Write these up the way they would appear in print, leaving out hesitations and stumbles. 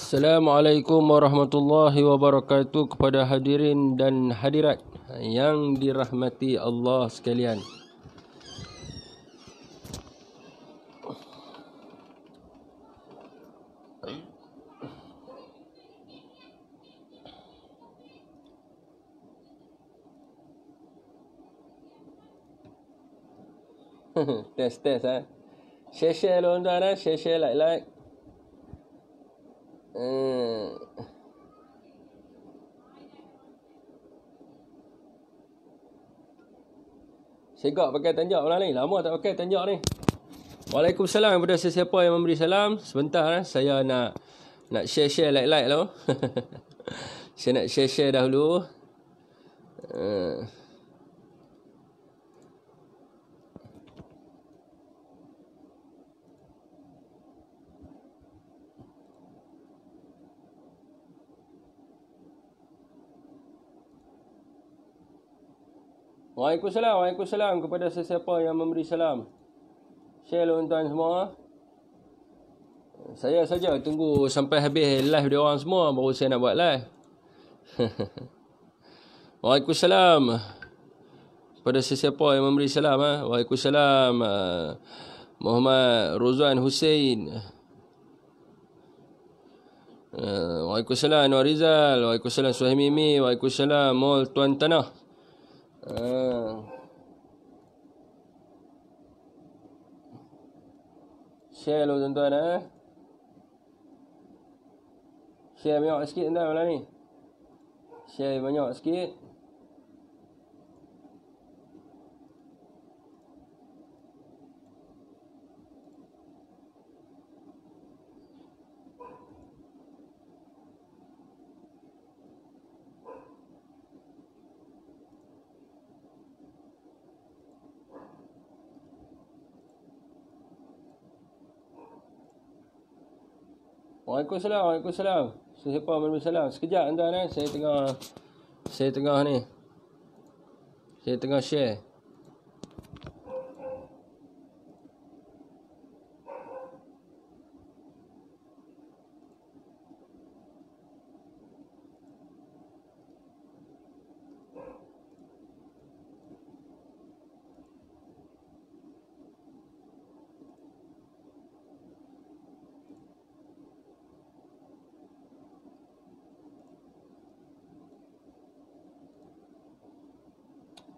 Assalamualaikum warahmatullahi wabarakatuh kepada hadirin dan hadirat yang dirahmati Allah sekalian. Test share lo tuan share like. Segak pakai tanjak malam ni. Lama tak pakai tanjak ni. Waalaikumsalam kepada sesiapa yang memberi salam. Sebentar saya nak share like lo. Saya nak share dahulu. Waalaikumsalam kepada sesiapa yang memberi salam. Share lo tuan semua. Saya saja tunggu sampai habis live dia orang semua baru saya nak buat live. Waalaikumsalam kepada sesiapa yang memberi salam. Waalaikumsalam Muhammad Rozwan Hussein. Waalaikumsalam Anwar Rizal. Waalaikumsalam Suhaimimi. Waalaikumsalam Mol Tuan Tanah. Share lo tuan-tuan. Share banyak sikit tuan malam ni. Share banyak sikit. Waalaikumsalam. Sesiapa memberi salam. Sekejap tuan-tuan Saya tengah ni. Saya tengah share.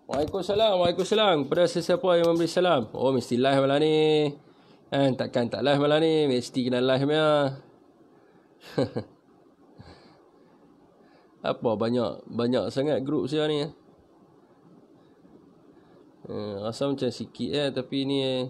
Waalaikumsalam kepada sesiapa yang memberi salam. Oh, mesti live malam ni. Takkan tak live malam ni. Mesti kena live punya. Apa banyak sangat grup saya ni. Rasa macam sikit tapi ni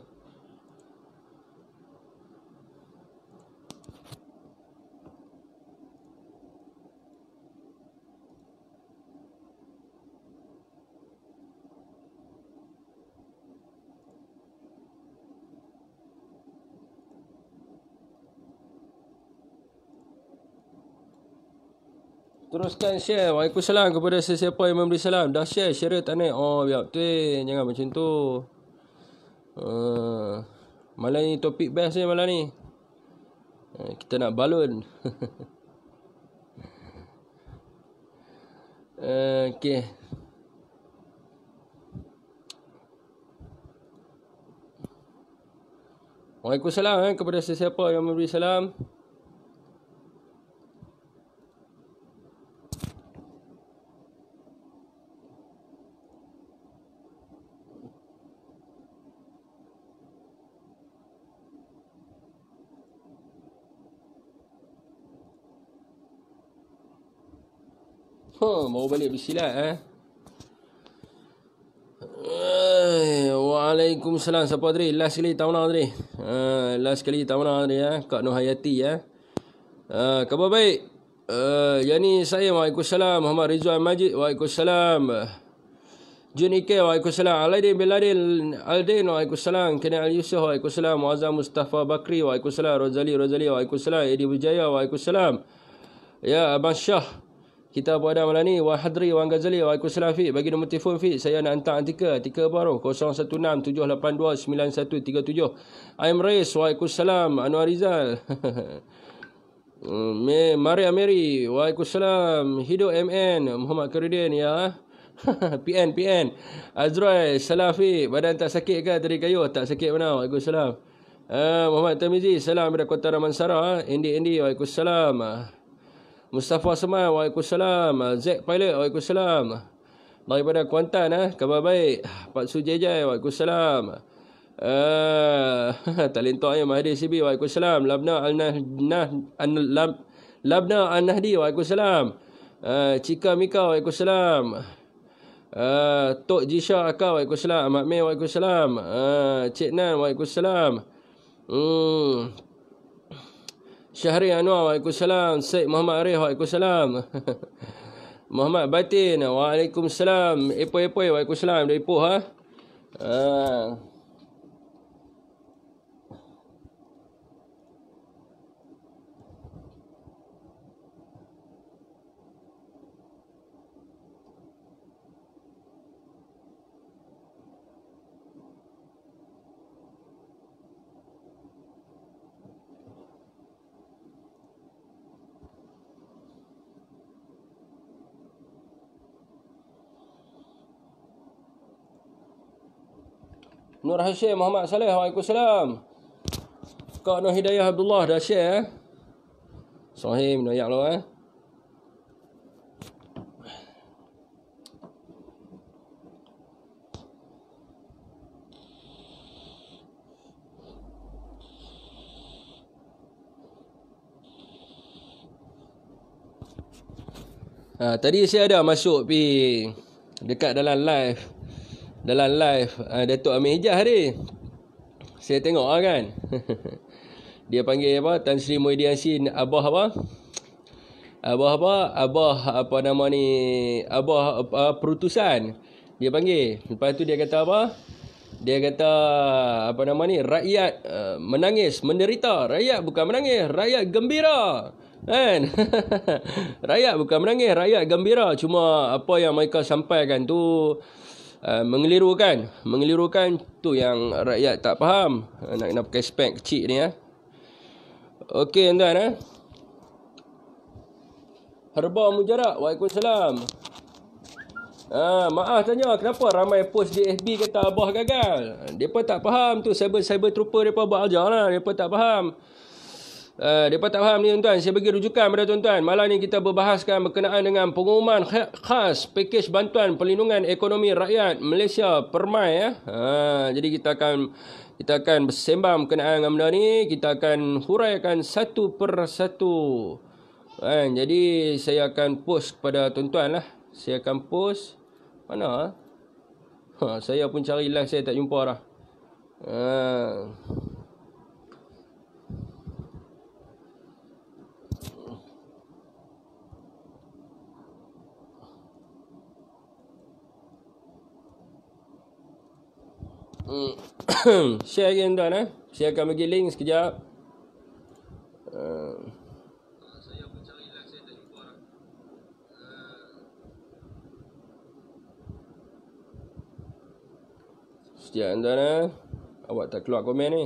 teruskan share. Waalaikumsalam kepada sesiapa yang memberi salam. Dah share tak naik. Oh, biar betul. Jangan macam tu. Malam ni topik best ni malam ni. Kita nak balon. Okay. Waalaikumsalam kepada sesiapa yang memberi salam. Baru balik bersilat Waalaikumsalam. Siapa tadi? Last sekali Tauna tadi. Last sekali Tauna tadi Kak Nur Hayati khabar baik. Yang ni saya. Waalaikumsalam. Muhammad Rizwan Majid. Waalaikumsalam. Jun Ike. Waalaikumsalam. Alaidin bin Aldin. Waalaikumsalam. Kenal Yusuf. Waalaikumsalam. Muazzam Mustafa Bakri. Waalaikumsalam. Rozali. Waalaikumsalam. Edi Bujaya. Waalaikumsalam. Ya Abang Syah. Kita berada malam ni. Wan Hadri, Wan Ghazali. Waalaikumsalam Fiq. Bagi nombor telefon Fiq, saya nak hantar artikel baru 016-782-9137. I'm Rais. Waalaikumsalam. Anwar Rizal. Maria Mary, Waalaikumsalam. Hidup MN, Muhammad Khairudin ya. PN. Azrai, Salafi, badan tak sakit ke tadi kayu? Tak sakit mana? Waalaikumsalam. Muhammad Tamizi, salam dari Kota Ramansara. Indi, Waalaikumsalam. Mustafa Seman, Waalaikumsalam. Zack Pilot, Waalaikumsalam. Daripada Kuantan, khabar baik. Pak Sujejai, Waalaikumsalam. Talentanya Mahdi Sibi, Waalaikumsalam. Labna Al-Nahdi, Waalaikumsalam. Cika Mika, Waalaikumsalam. Tok Jisha Aka, Waalaikumsalam. Ahmad Mei, Waalaikumsalam. Cik Nan, Waalaikumsalam. Syahri Anwar, Waalaikumsalam. Syed Muhammad Arif, Waalaikumsalam. Muhammad Batin, Waalaikumsalam. Epoi, Waalaikumsalam. Dari Ipoh, Nur Hashim Muhammad Saleh, Waalaikumsalam. Kak Nur Hidayah Abdullah dah share Sahih noyak lo Tadi saya ada masuk pergi dekat dalam live Datuk Amir Hijah ni. Saya tengok kan. Dia panggil apa? Tan Sri Muhyiddin Yassin Abah apa? Abah nama ni? Abah perutusan. Dia panggil. Lepas tu dia kata apa? Dia kata apa nama ni? Rakyat menangis, menderita. Rakyat bukan menangis, rakyat gembira. Kan? Rakyat bukan menangis, rakyat gembira. Cuma apa yang mereka sampaikan tu mengelirukan tu yang rakyat tak faham. Nak kena pakai spek kecil ni Okey tuan Herba Mujarak, Waalaikumsalam. Maaf tanya kenapa ramai post di FB kata Abah gagal. Depa tak faham tu, cyber trooper depa buat ajar lah. Depa tak faham. Depa tak faham ni tuan. Saya bagi rujukan pada tuan-tuan. Malam ni kita berbahaskan berkenaan dengan pengumuman khas pakej bantuan perlindungan ekonomi rakyat Malaysia Permai jadi kita akan bersembang berkenaan dengan benda ni. Kita akan huraikan satu per satu. Jadi saya akan post kepada tuan-tuan lah. Saya akan post mana saya pun cari live saya tak jumpa dah. Share again tuan Saya akan bagi link sekejap. Saya pun cari live saya tak jumpa dah. Sekejap tuan Awak tak keluar komen ni.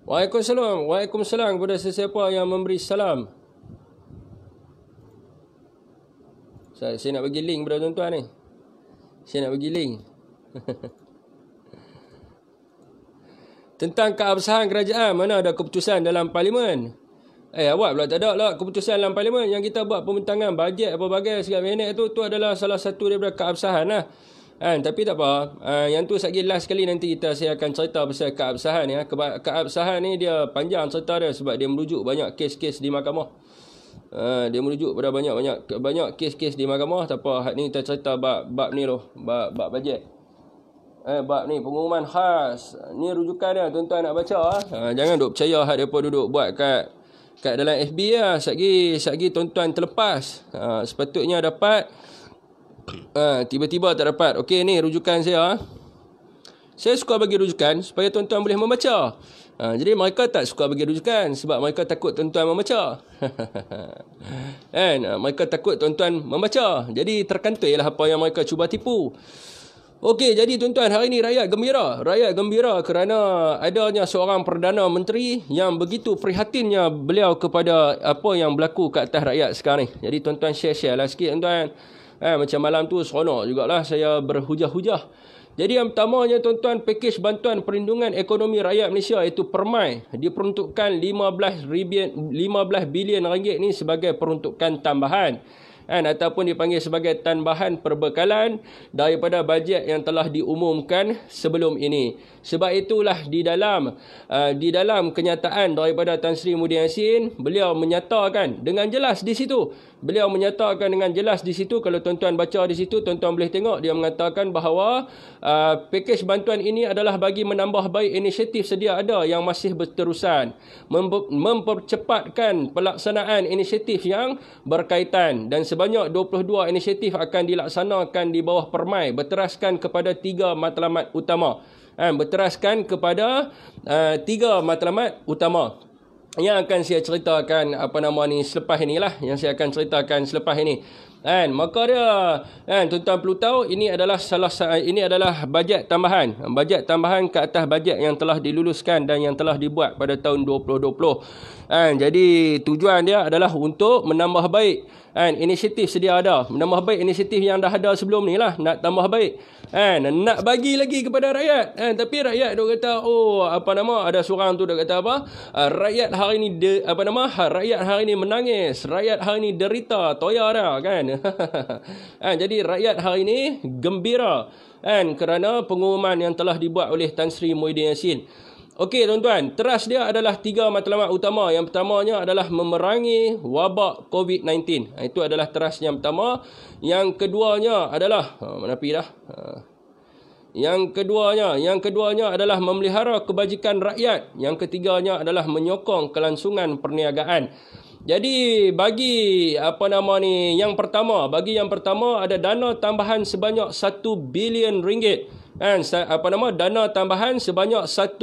Waalaikumsalam kepada sesiapa yang memberi salam. Saya nak bagi link kepada tuan-tuan ni. Saya nak bagi link. Tentang keabsahan kerajaan, mana ada keputusan dalam parlimen? Awak pula tak ada lah keputusan dalam parlimen. Yang kita buat pembentangan bajet apa bagai segala minit tu adalah salah satu daripada keabsahan lah. Tapi tak apa. Yang tu lagi last sekali nanti saya akan cerita pasal keabsahan ya. Keabsahan ni dia panjang cerita dia sebab dia merujuk banyak kes-kes di mahkamah. Dia merujuk pada banyak kes-kes di mahkamah. Tak apa, ni kita cerita bab ni loh, bab bajet. Bab ni pengumuman khas. Ni rujukan dia tuan-tuan nak baca jangan duk percaya hak depa duduk buat kat dalam FB lah. Satgi tuan-tuan terlepas. Sepatutnya dapat. Tiba-tiba tak dapat. Okey, ni rujukan saya. Saya suka bagi rujukan supaya tuan-tuan boleh membaca. Jadi mereka tak suka bagi rujukan sebab mereka takut tuan-tuan membaca. Mereka takut tuan-tuan membaca. Jadi terkantoi lah apa yang mereka cuba tipu. Okey, jadi tuan-tuan, hari ini rakyat gembira. Rakyat gembira kerana adanya seorang Perdana Menteri yang begitu prihatinnya beliau kepada apa yang berlaku kat atas rakyat sekarang ni. Jadi tuan-tuan share lah sikit tuan-tuan. Macam malam tu seronok jugalah saya berhujah-hujah. Jadi yang pertamanya tuan-tuan, pakej bantuan perlindungan ekonomi rakyat Malaysia iaitu PERMAI diperuntukkan 15 bilion ringgit ni sebagai peruntukan tambahan. Ataupun dipanggil sebagai tambahan perbekalan daripada bajet yang telah diumumkan sebelum ini. Sebab itulah di dalam kenyataan daripada Tan Sri Muhyiddin Yassin, beliau menyatakan dengan jelas di situ. Kalau tuan-tuan baca di situ, tuan-tuan boleh tengok dia mengatakan bahawa pakej bantuan ini adalah bagi menambah baik inisiatif sedia ada yang masih berterusan, mempercepatkan pelaksanaan inisiatif yang berkaitan, dan sebanyak 22 inisiatif akan dilaksanakan di bawah PERMAI berteraskan kepada 3 matlamat utama. Yang akan saya ceritakan selepas ini. Maka dia tuan-tuan perlu tahu ini adalah bajet tambahan ke atas bajet yang telah diluluskan dan yang telah dibuat pada tahun 2020. Jadi tujuan dia adalah untuk menambah baik inisiatif sedia ada, menambah baik inisiatif yang dah ada sebelum ni lah, nak tambah baik, nak bagi lagi kepada rakyat. Tapi rakyat dia kata, ada seorang tu dia kata rakyat hari ni menangis, rakyat hari ni derita, toya dah kan. Jadi rakyat hari ni gembira kerana pengumuman yang telah dibuat oleh Tan Sri Muhyiddin Yassin. Okey tuan-tuan, teras dia adalah 3 matlamat utama. Yang pertamanya adalah memerangi wabak COVID-19. Itu adalah teras yang pertama. Yang keduanya adalah Yang keduanya adalah memelihara kebajikan rakyat. Yang ketiganya adalah menyokong kelangsungan perniagaan. Jadi bagi yang pertama ada dana tambahan sebanyak 1 bilion ringgit. Dana tambahan sebanyak 1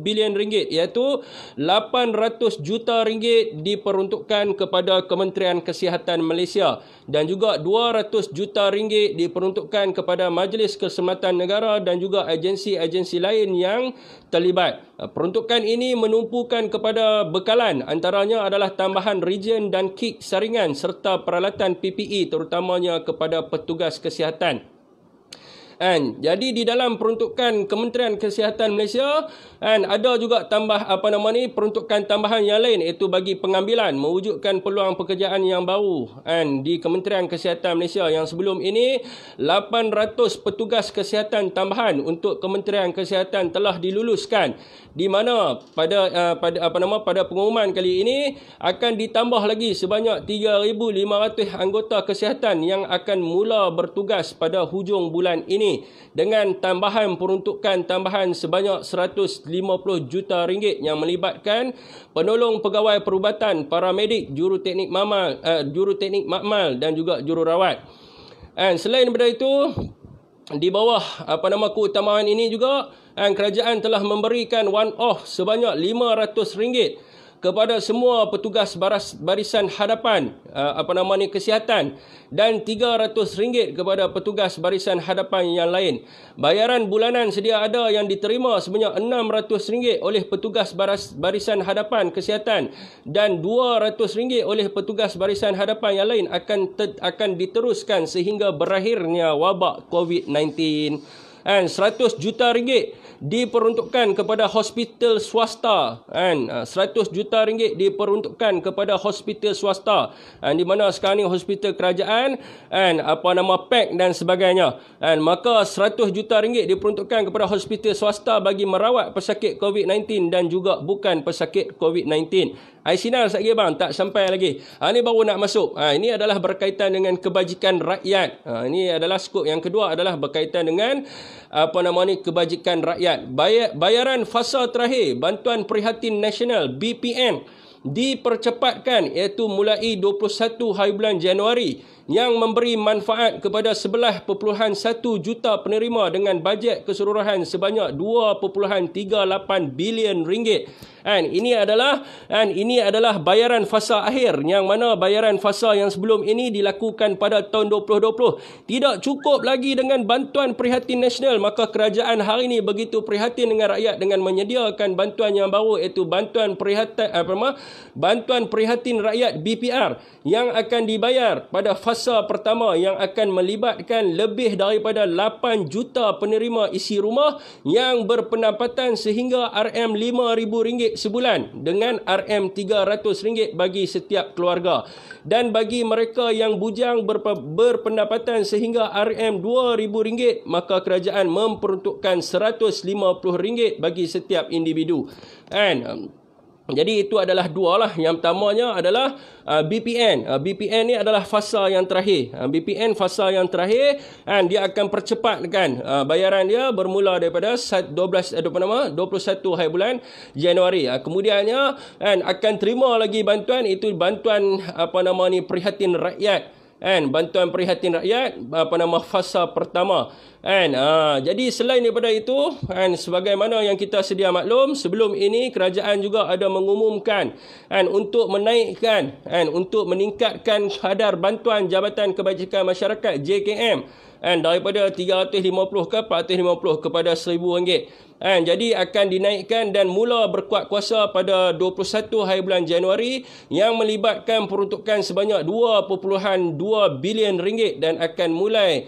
bilion ringgit, iaitu 800 juta ringgit diperuntukkan kepada Kementerian Kesihatan Malaysia, dan juga 200 juta ringgit diperuntukkan kepada Majlis Keselamatan Negara dan juga agensi-agensi lain yang terlibat. Peruntukan ini menumpukan kepada bekalan, antaranya adalah tambahan reagen dan kit saringan serta peralatan PPE terutamanya kepada petugas kesihatan. Jadi di dalam peruntukan Kementerian Kesihatan Malaysia ada juga peruntukan tambahan yang lain, iaitu bagi pengambilan mewujudkan peluang pekerjaan yang baru di Kementerian Kesihatan Malaysia. Yang sebelum ini 800 petugas kesihatan tambahan untuk Kementerian Kesihatan telah diluluskan, di mana pada pengumuman kali ini akan ditambah lagi sebanyak 3,500 anggota kesihatan yang akan mula bertugas pada hujung bulan ini, dengan tambahan peruntukan tambahan sebanyak 150 juta ringgit yang melibatkan penolong pegawai perubatan, paramedik, juruteknik makmal dan juga jururawat. Selain daripada itu, di bawah keutamaan ini juga kerajaan telah memberikan one-off sebanyak RM500 kepada semua petugas barisan hadapan kesihatan, dan RM300 kepada petugas barisan hadapan yang lain. Bayaran bulanan sedia ada yang diterima sebanyak RM600 oleh petugas barisan hadapan kesihatan, dan RM200 oleh petugas barisan hadapan yang lain akan diteruskan sehingga berakhirnya wabak COVID-19. RM100 juta diperuntukkan kepada hospital swasta. RM100 juta diperuntukkan kepada hospital swasta, di mana sekarang ni hospital kerajaan PAK dan sebagainya. Maka RM100 juta diperuntukkan kepada hospital swasta bagi merawat pesakit COVID-19 dan juga bukan pesakit COVID-19. Sinar sekali bang, tak sampai lagi. Ini baru nak masuk. Ini adalah berkaitan dengan kebajikan rakyat. Ini adalah skop yang kedua, adalah berkaitan dengan kebajikan rakyat. Bayaran fasa terakhir Bantuan Prihatin Nasional BPN dipercepatkan, iaitu mulai 21 hari bulan Januari, yang memberi manfaat kepada 11.1 juta penerima dengan bajet keseluruhan sebanyak 2.38 bilion ringgit. Ini adalah bayaran fasa akhir, yang mana bayaran fasa yang sebelum ini dilakukan pada tahun 2020. Tidak cukup lagi dengan bantuan prihatin nasional, maka kerajaan hari ini begitu prihatin dengan rakyat dengan menyediakan bantuan yang baru, iaitu bantuan prihatin rakyat BPR yang akan dibayar pada fasa pertama, yang akan melibatkan lebih daripada 8 juta penerima isi rumah yang berpendapatan sehingga RM5,000 sebulan dengan RM300 bagi setiap keluarga. Dan bagi mereka yang bujang berpendapatan sehingga RM2,000, maka kerajaan memperuntukkan RM150 bagi setiap individu. Jadi itu adalah dua lah. Yang pertamanya adalah BPN. BPN ni adalah fasa yang terakhir. BPN fasa yang terakhir, dia akan percepatkan bayaran dia bermula daripada 21 hari bulan Januari. Kemudiannya akan terima lagi bantuan, itu bantuan prihatin rakyat. Bantuan prihatin rakyat fasa pertama. Jadi selain daripada itu, sebagaimana yang kita sedia maklum, sebelum ini kerajaan juga ada mengumumkan untuk menaikkan, untuk meningkatkan kadar bantuan Jabatan Kebajikan Masyarakat JKM daripada 350 ke 450 kepada RM1,000. Jadi akan dinaikkan dan mula berkuat kuasa pada 21 hari bulan Januari, yang melibatkan peruntukan sebanyak 2.2 bilion ringgit dan akan mulai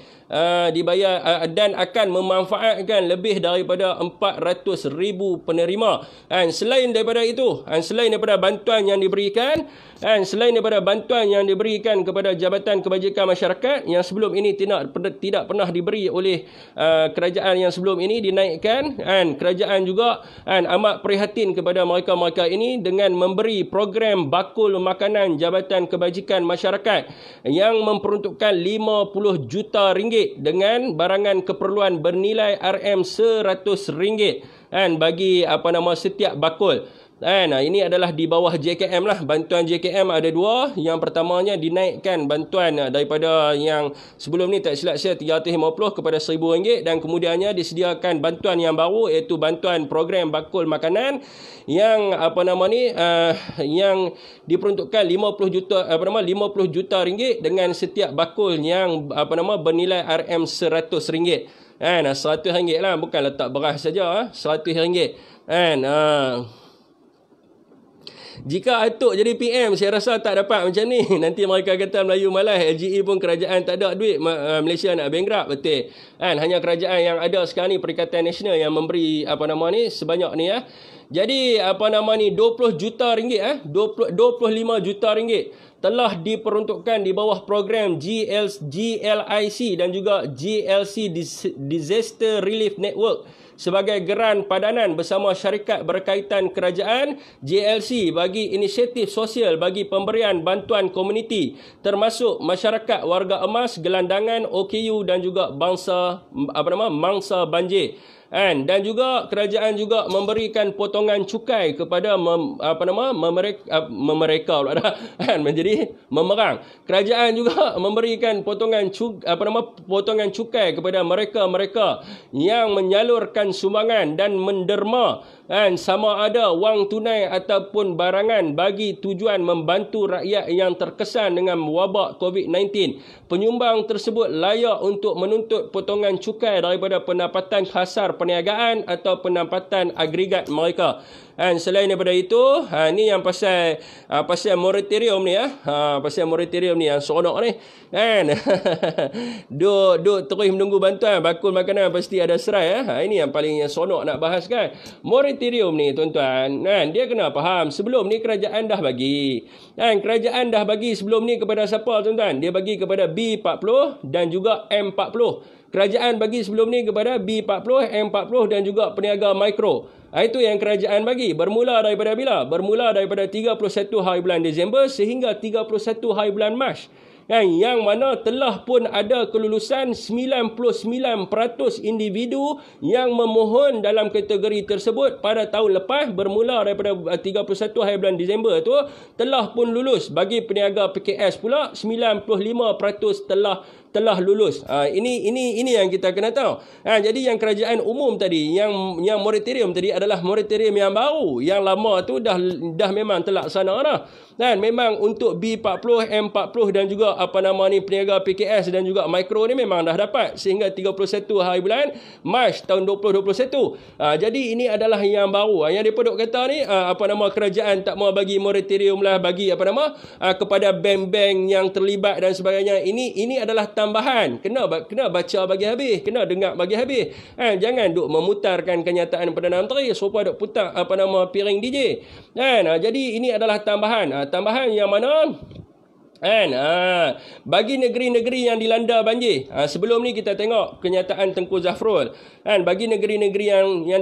dibayar dan akan memanfaatkan lebih daripada 400,000 penerima. Selain daripada itu, selain daripada bantuan yang diberikan, kepada Jabatan Kebajikan Masyarakat yang sebelum ini tidak pernah diberi oleh kerajaan yang sebelum ini, dinaikkan. Kerajaan juga amat prihatin kepada mereka-mereka ini dengan memberi program bakul makanan Jabatan Kebajikan Masyarakat yang memperuntukkan RM50 juta dengan barangan keperluan bernilai RM100 bagi setiap bakul. Ini adalah di bawah JKM lah. Bantuan JKM ada dua. Yang pertamanya dinaikkan bantuan daripada yang sebelum ni, tak silap saya, 350 kepada RM1,000, dan kemudiannya disediakan bantuan yang baru, iaitu bantuan program bakul makanan yang yang diperuntukkan 50 juta ringgit dengan setiap bakul yang bernilai RM100. RM100 lah, bukan letak beras saja, RM100. Jika Atuk jadi PM, saya rasa tak dapat macam ni. Nanti mereka kata Melayu malas, LGE pun kerajaan tak ada duit, Malaysia nak bankrupt, betul. Hanya kerajaan yang ada sekarang ni, Perikatan Nasional, yang memberi sebanyak ni ya. Jadi 20 juta ringgit 25 juta ringgit telah diperuntukkan di bawah program GLIC dan juga GLC Disaster Relief Network sebagai geran padanan bersama syarikat berkaitan kerajaan JLC bagi inisiatif sosial bagi pemberian bantuan komuniti, termasuk masyarakat warga emas, gelandangan, OKU dan juga mangsa banjir. Dan juga kerajaan juga memberikan potongan cukai kepada memerang. Kerajaan juga memberikan potongan cukai kepada mereka-mereka yang menyalurkan sumbangan dan menderma, sama ada wang tunai ataupun barangan bagi tujuan membantu rakyat yang terkesan dengan wabak COVID-19. Penyumbang tersebut layak untuk menuntut potongan cukai daripada pendapatan kasar perniagaan atau pendapatan agregat mereka. Selain daripada itu, ni yang pasal moratorium ni pasal moratorium ni yang seronok ni. Duk terus menunggu bantuan bakul makanan pasti ada serai. Ini yang paling seronok nak bahas kan. Moratorium ni tuan-tuan, dia kena faham, sebelum ni kerajaan dah bagi. Kerajaan dah bagi sebelum ni kepada siapa tuan-tuan? Dia bagi kepada B40 dan juga M40. Kerajaan bagi sebelum ni kepada B40, M40 dan juga peniaga mikro. Itu yang kerajaan bagi. Bermula daripada bila? Bermula daripada 31 hari bulan Disember sehingga 31 hari bulan Mac. yang mana telah pun ada kelulusan 99% individu yang memohon dalam kategori tersebut pada tahun lepas, bermula daripada 31 hari bulan Disember tu telah pun lulus. Bagi peniaga PKS pula 95% telah lulus. Ini yang kita kena tahu. Jadi yang kerajaan umum tadi, yang moratorium tadi adalah moratorium yang baru. Yang lama tu dah memang terlaksana dah. Dan memang untuk B40, M40 dan juga peniaga PKS dan juga mikro ni memang dah dapat sehingga 31 hari bulan Mac tahun 2021. Jadi ini adalah yang baru. Yang depa dok kata ni kerajaan tak mau bagi moratorium lah, bagi kepada bank-bank yang terlibat dan sebagainya. Ini adalah tambahan. Kena baca bagi habis, kena dengar bagi habis. Jangan duk memutarkan kenyataan Perdana Menteri supaya duk putar piring DJ. Jadi ini adalah tambahan. Tambahan yang mana bagi negeri-negeri yang dilanda banjir. Sebelum ni kita tengok kenyataan Tengku Zafrul. Bagi negeri-negeri yang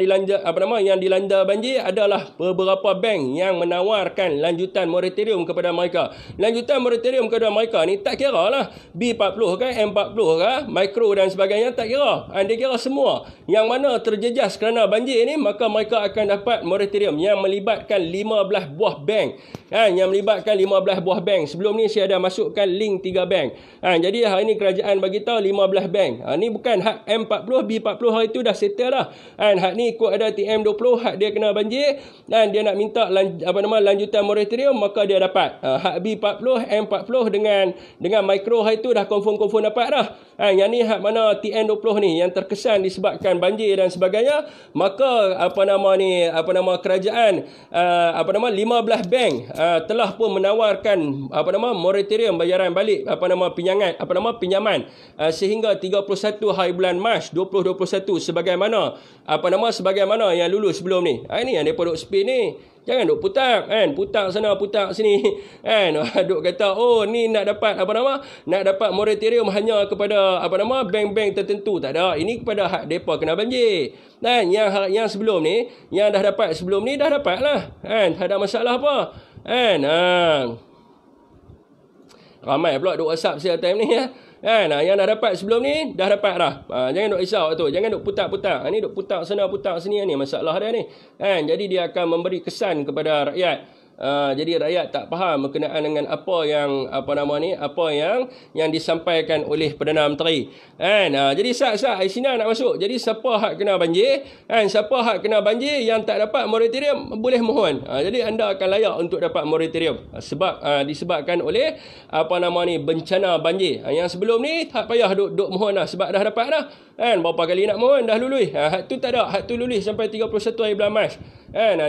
dilanda banjir adalah beberapa bank yang menawarkan lanjutan moratorium kepada mereka. Lanjutan moratorium kepada mereka ni tak kira lah B40 ke M40 ke mikro dan sebagainya, tak kira. Dia kira semua yang mana terjejas kerana banjir ni, maka mereka akan dapat moratorium yang melibatkan 15 buah bank. Yang melibatkan 15 buah bank. Sebelum ni saya ada masukkan link 3 bank. Jadi hari ni kerajaan bagi tahu 15 bank. Ni bukan hak M40, B40 hari tu dah settle dah. Hak ni ikut ada TM20, hak dia kena banjir dan dia nak minta lanjutan moratorium, maka dia dapat. Hak B40, M40 dengan mikro hari tu dah confirm dapat dah. Yang ni hak mana TM20 ni yang terkesan disebabkan banjir dan sebagainya, maka kerajaan 15 bank telah pun menawarkan moratorium bayaran balik pinjaman sehingga 31 hari bulan Mac 2021 sebagaimana yang lulus sebelum ni. Ini yang depa duk spin ni. Jangan duk putar sana putar sini duk kata ni nak dapat nak dapat moratorium hanya kepada bank-bank tertentu. Tak ada, ini kepada hak depa kena banjir. Dan yang sebelum ni, yang dah dapat sebelum ni dah dapat lah. Tak ada masalah apa. Ramai pula duk WhatsApp saya time ni ya. Yang dah dapat sebelum ni dah dapat dah. Jangan duk risau tu, jangan duk putar-putar. Ni duk putar sana putar sini ni masalah dia ni. Jadi dia akan memberi kesan kepada rakyat. Jadi rakyat tak faham berkenaan dengan apa yang disampaikan oleh Perdana Menteri. Jadi sat Aisina nak masuk. Jadi siapa hak kena banjir, siapa hak kena banjir yang tak dapat moratorium boleh mohon. Jadi anda akan layak untuk dapat moratorium sebab disebabkan oleh bencana banjir. Yang sebelum ni tak payah duk mohon dah sebab dah dapat dah. Berapa kali nak mohon dah lulus. Hak tu tak ada, hak tu lulus sampai 31 hari bulan Mac.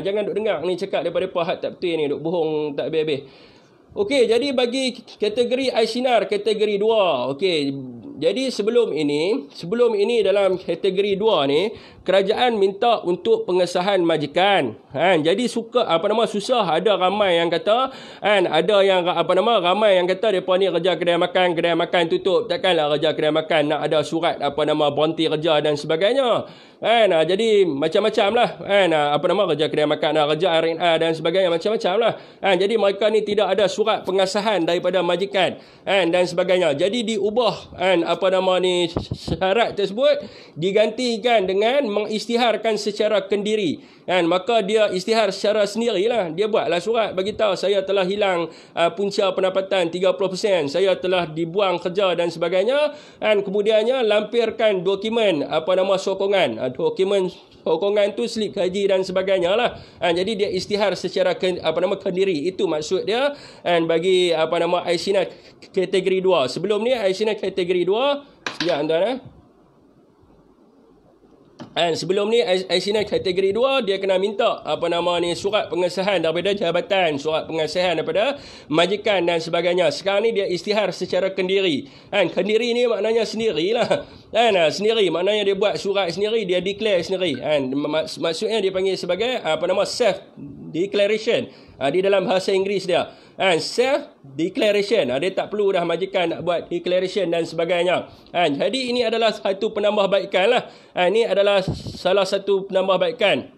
Jangan duk dengar ni cakap daripada hak tak betul ni, duk bohong tak habis-habis. Okey, jadi bagi kategori Aisynar kategori 2. Okey, jadi sebelum ini dalam kategori 2 ni kerajaan minta untuk pengesahan majikan. Jadi susah ada ramai yang kata ada yang ramai yang kata depa ni kerja kedai makan tutup. Takkanlah kerja kedai makan nak ada surat berhenti kerja dan sebagainya. Jadi macam-macam lah. Kerja kedai makan, kerja R&R dan sebagainya, macam-macam lah. Jadi mereka ni tidak ada surat pengesahan daripada majikan dan sebagainya. Jadi diubah syarat tersebut digantikan dengan mengisytiharkan secara kendiri. Maka dia isytihar secara sendirilah. Dia buatlah surat bagi tahu saya telah hilang punca pendapatan 30%, saya telah dibuang kerja dan sebagainya. Kemudiannya lampirkan dokumen sokongan. Dokumen sokongan tu slip haji dan sebagainya lah. Jadi dia isytihar secara kendiri. Itu maksud dia bagi Aisynar kategori 2. Sebelum ni Aisynar kategori 2 sekejap tuan. Sebelum ni Aisynar kategori 2 dia kena minta surat pengesahan daripada jabatan, surat pengesahan daripada majikan dan sebagainya. Sekarang ni dia isytihar secara kendiri. Kendiri ni maknanya sendirilah. Sendiri maknanya dia buat surat sendiri, dia declare sendiri. Maksudnya dia panggil sebagai self declaration. Di dalam bahasa Inggeris dia self declaration. Dia tak perlu dah majikan nak buat declaration dan sebagainya. Jadi ini adalah satu penambahbaikan lah. Ini adalah salah satu penambahbaikan.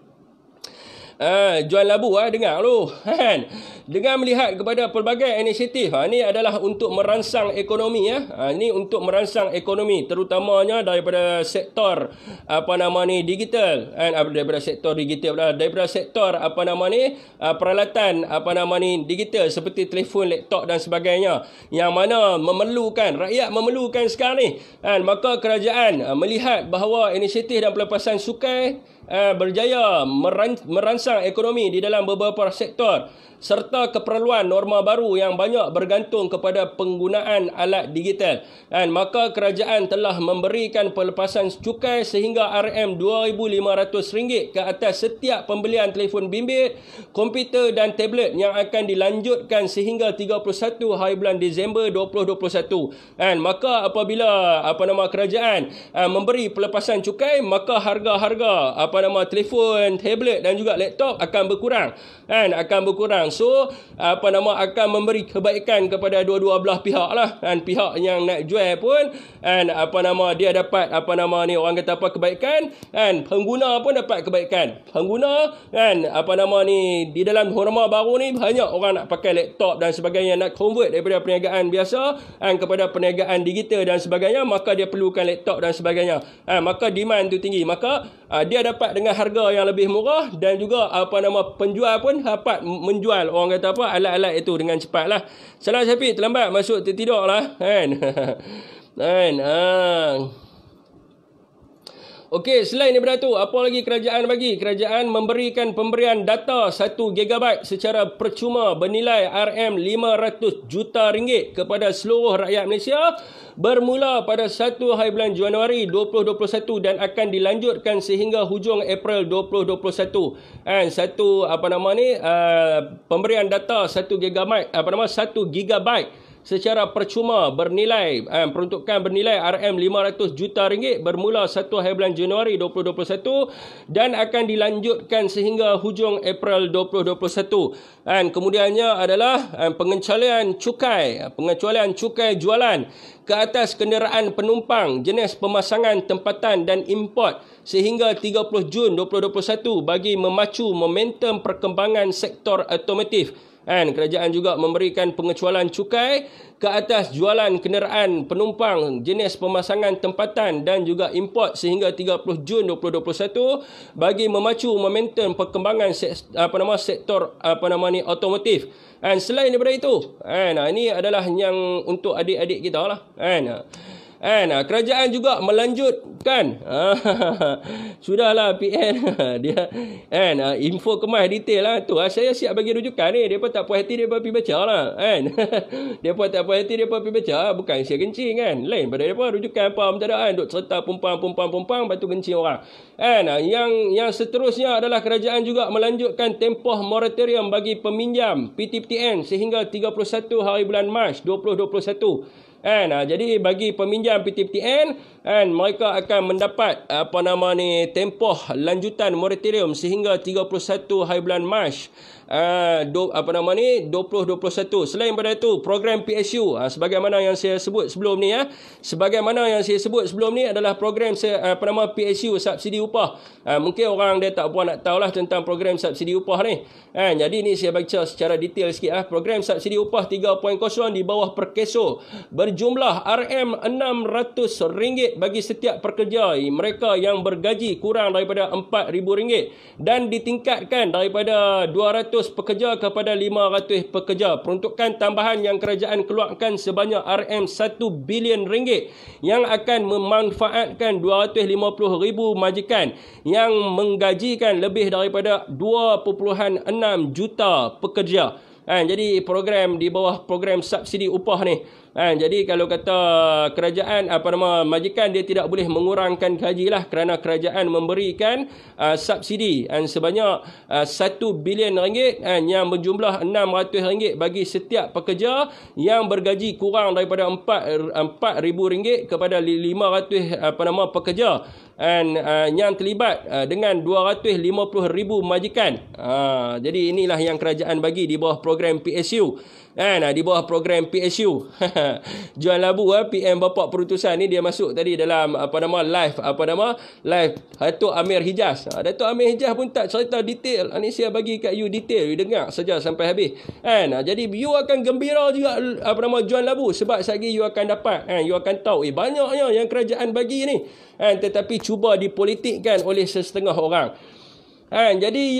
Juan Labu dengar lu kan. Dengan melihat kepada pelbagai inisiatif, ni adalah untuk merangsang ekonomi ini untuk merangsang ekonomi terutamanya daripada sektor digital daripada sektor digital daripada sektor peralatan digital seperti telefon, laptop dan sebagainya yang mana rakyat memerlukan sekarang ni maka kerajaan melihat bahawa inisiatif dan pelepasan cukai berjaya merangsang ekonomi di dalam beberapa sektor serta keperluan norma baru yang banyak bergantung kepada penggunaan alat digital. Maka kerajaan telah memberikan pelepasan cukai sehingga RM2,500 ke atas setiap pembelian telefon bimbit, komputer dan tablet yang akan dilanjutkan sehingga 31 hari bulan Disember 2021. Maka apabila kerajaan memberi pelepasan cukai, maka harga-harga telefon, tablet dan juga laptop akan berkurang. So akan memberi kebaikan kepada dua-dua belah pihak lah. Pihak yang nak jual pun dia dapat orang kata kebaikan, pengguna pun dapat kebaikan. Pengguna di dalam norma baru ni banyak orang nak pakai laptop dan sebagainya, nak convert daripada perniagaan biasa kepada perniagaan digital dan sebagainya, maka dia perlukan laptop dan sebagainya. Maka demand tu tinggi, maka dia dapat dengan harga yang lebih murah dan juga penjual pun dapat menjual alat-alat itu dengan cepat lah. Salah Syafiq terlambat masuk tertidur lah Okey, selain daripada tu, apa lagi kerajaan bagi? Kerajaan memberikan pemberian data 1 GB secara percuma bernilai RM500 juta kepada seluruh rakyat Malaysia bermula pada 1 hari bulan Januari 2021 dan akan dilanjutkan sehingga hujung April 2021. Pemberian data 1 GB secara percuma bernilai peruntukan bernilai RM500 juta bermula 1 hari bulan Januari 2021 dan akan dilanjutkan sehingga hujung April 2021. Kemudiannya adalah pengecualian cukai jualan ke atas kenderaan penumpang jenis pemasangan tempatan dan import sehingga 30 Jun 2021 bagi memacu momentum perkembangan sektor automotif. Kerajaan juga memberikan pengecualian cukai ke atas jualan kenderaan penumpang jenis pemasangan tempatan dan juga import sehingga 30 Jun 2021 bagi memacu momentum perkembangan sektor automotif. Selain daripada itu, ini adalah yang untuk adik-adik kita lah. Kerajaan juga melanjutkan sudahlah PN dia info kemas detail lah tu. Saya siap bagi rujukan ni. Depa tak puas hati depa pergi baca lah depa tak puas hati depa pergi baca, bukan saya kencing lain pada depa rujukan apa tak ada duk cerita pumpang lepas tu kencing orang. Yang seterusnya adalah kerajaan juga melanjutkan tempoh moratorium bagi peminjam PTPTN sehingga 31 hari bulan Mac 2021. Jadi bagi peminjam PTPTN mereka akan mendapat tempoh lanjutan moratorium sehingga 31 hari bulan Mac 2021. Selain daripada itu, program PSU sebagaimana yang saya sebut sebelum ni adalah program PSU subsidi upah. Mungkin orang dia tak puan nak tahulah tentang program subsidi upah ni. Jadi ni saya baca secara detail sikit program subsidi upah 3.0 di bawah Perkeso berjumlah RM600 bagi setiap pekerja mereka yang bergaji kurang daripada RM4,000 dan ditingkatkan daripada 200 pekerja kepada 500 pekerja. Peruntukan tambahan yang kerajaan keluarkan sebanyak RM1 bilion yang akan memanfaatkan 250,000 majikan yang menggajikan lebih daripada 2.6 juta pekerja. Jadi program di bawah program subsidi upah ni. Jadi kalau kata kerajaan majikan dia tidak boleh mengurangkan gaji lah kerana kerajaan memberikan subsidi sebanyak RM1 bilion yang berjumlah RM600 bagi setiap pekerja yang bergaji kurang daripada RM4,000 kepada 500 pekerja yang terlibat dengan 250,000 majikan. Jadi inilah yang kerajaan bagi di bawah program PSU. Kan, di bawah program PSU. Juan Labu, PM Bapak Perutusan ni dia masuk tadi dalam live Datuk Amir Hijaz. Datuk Amir Hijaz pun tak cerita detail. Ni saya bagi kat you detail, you dengar saja sampai habis. Kan, jadi you akan gembira juga Juan Labu, sebab sekali you akan dapat, you akan tahu banyaknya yang kerajaan bagi ni. Tetapi cuba dipolitikkan oleh sesetengah orang. Jadi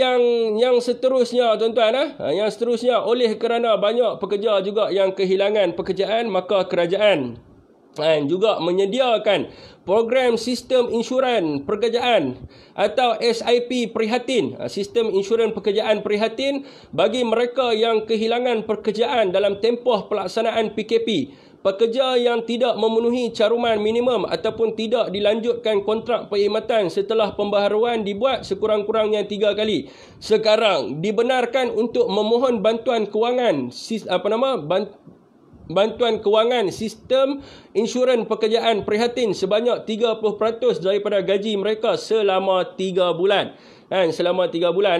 yang seterusnya tuan-tuan, yang seterusnya, oleh kerana banyak pekerja juga yang kehilangan pekerjaan, maka kerajaan juga menyediakan program sistem insurans pekerjaan atau SIP prihatin, sistem insurans pekerjaan prihatin bagi mereka yang kehilangan pekerjaan dalam tempoh pelaksanaan PKP. Pekerja yang tidak memenuhi caruman minimum ataupun tidak dilanjutkan kontrak perkhidmatan setelah pembaharuan dibuat sekurang-kurangnya 3 kali, sekarang dibenarkan untuk memohon bantuan kewangan bantuan kewangan sistem insurans pekerjaan prihatin sebanyak 30% daripada gaji mereka selama 3 bulan. Selama 3 bulan.